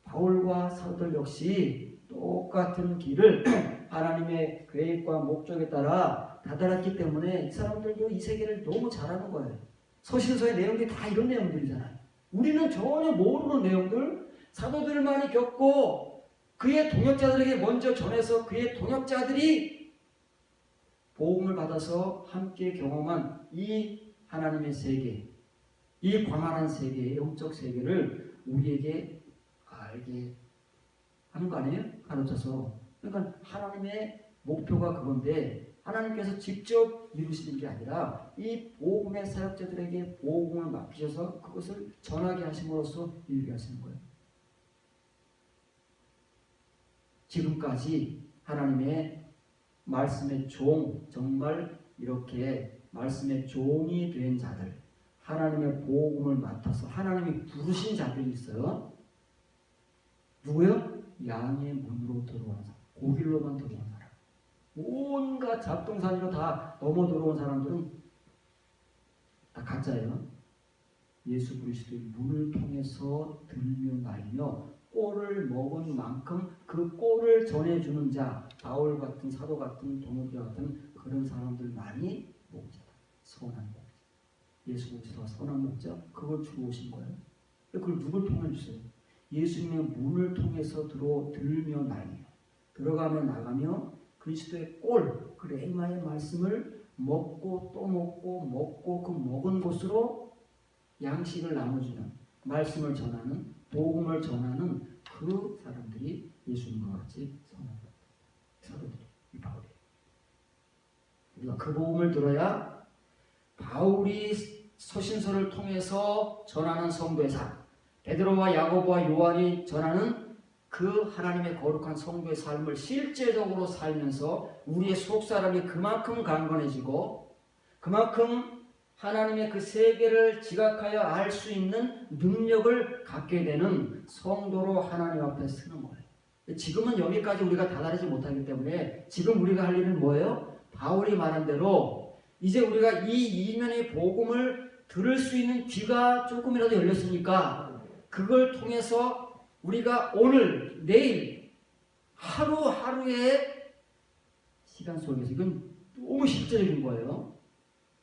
바울과 사도들 역시 똑같은 길을 하나님의 계획과 목적에 따라 다다랐기 때문에 이 사람들도 이 세계를 너무 잘하는 거예요. 서신서의 내용들이 다 이런 내용들이잖아요. 우리는 전혀 모르는 내용들, 사도들만이 겪고 그의 동역자들에게 먼저 전해서 그의 동역자들이 복음을 받아서 함께 경험한 이 하나님의 세계, 이 광활한 세계의 영적 세계를 우리에게 알게 하는 거 아니에요? 가르쳐서. 그러니까 하나님의 목표가 그건데 하나님께서 직접 이루시는 게 아니라 이 복음의 사역자들에게 복음을 맡기셔서 그것을 전하게 하심으로써 이루게 하시는 거예요. 지금까지 하나님의 말씀의 종, 정말 이렇게 말씀의 종이 된 자들, 하나님의 복음을 맡아서 하나님이 부르신 자들이 있어요. 누구요? 양의 문으로 들어온 사람, 고길로만 들어온 사람. 온갖 잡동사니로 다 넘어 들어온 사람들은 다 가짜예요. 예수 그리스도의 문을 통해서 들며 날며 꼴을 먹은 만큼 그 꼴을 전해주는 자, 바울 같은 사도 같은 동료들 같은 그런 사람들만이 목자다. 선한 목자. 예수 그리스도가 선한 목자, 그걸 주고 오신 거예요. 그걸 누굴 통해 주세요? 예수님의 문을 통해서 들며 날며 들어가며 나가며 그리스도의 꼴, 그 레마의 말씀을 먹고 또 먹고 그 먹은 곳으로 양식을 나눠주는, 말씀을 전하는, 복음을 전하는 그 사람들이 예수님과 같이 선한 사도들이, 이 바울이에요. 우리가 그 복음을 들어야 바울이 서신서를 통해서 전하는 성도의 삶, 베드로와 야고보와 요한이 전하는 그 하나님의 거룩한 성도의 삶을 실제적으로 살면서 우리의 속사람이 그만큼 강건해지고 그만큼 하나님의 그 세계를 지각하여 알 수 있는 능력을 갖게 되는 성도로 하나님 앞에 서는 거예요. 지금은 여기까지 우리가 다다르지 못하기 때문에 지금 우리가 할 일은 뭐예요? 바울이 말한 대로 이제 우리가 이 이면의 복음을 들을 수 있는 귀가 조금이라도 열렸으니까 그걸 통해서 우리가 오늘, 내일, 하루하루의 시간 속에서 이건 너무 실제적인 거예요.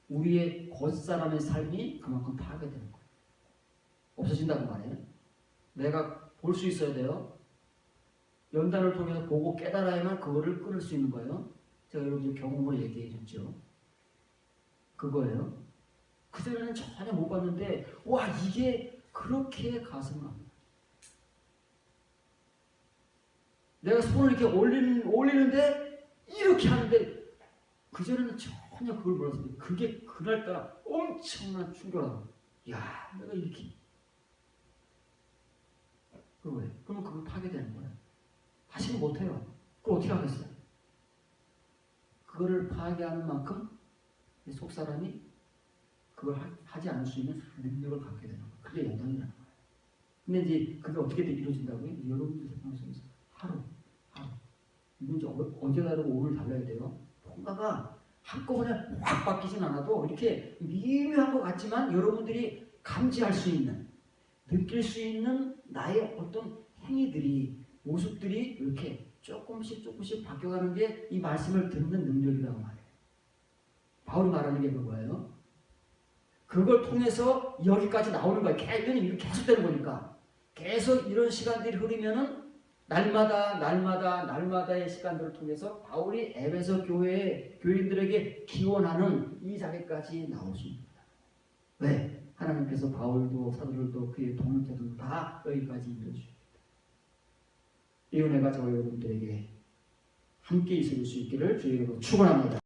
우리의 겉사람의 삶이 그만큼 파괴되는 거예요. 없어진다고 말해요. 내가 볼 수 있어야 돼요. 연단을 통해서 보고 깨달아야만 그거를 끊을 수 있는 거예요. 제가 여러분들 경험으로 얘기해 줬죠. 그거예요. 그전에는 전혀 못 봤는데 와 이게 그렇게 가슴을 아프다. 내가 손을 이렇게 올리는데 이렇게 하는데 그전에는 전혀 그걸 몰랐는데 그게 그날따라 엄청난 충격을 야 내가 이렇게 그거 왜? 그러면 그걸 파괴되는 거예요. 다시는 못해요. 그걸 어떻게 하겠어요? 그거를 파괴하는 만큼 속사람이 그걸 하지 않을 수 있는 능력을 갖게 되는 거예요. 그게 연단이라는 거예요. 근데 이제 그게 어떻게 일어진다고요? 여러분들 생활 속에서 하루. 이건 이제 어제 다르고 오늘 달라야 돼요. 뭔가가 한꺼번에 확 바뀌진 않아도 이렇게 미묘한 것 같지만 여러분들이 감지할 수 있는, 느낄 수 있는 나의 어떤 행위들이, 모습들이 이렇게 조금씩 바뀌어가는 게 이 말씀을 듣는 능력이라고 말해요. 바울이 말하는 게 그거예요. 그걸 통해서 여기까지 나오는 거예요. 이게 계속되는 거니까. 계속 이런 시간들이 흐르면은 날마다의 시간들을 통해서 바울이 에베소 교인들에게 기원하는 이 자리까지 나오십니다. 왜? 하나님께서 바울도 사도들도 그의 동역자들도 다 여기까지 이루어주십니다. 이 은혜가 저와 여러분들에게 함께 있을 수 있기를 주의 이름으로 축원합니다.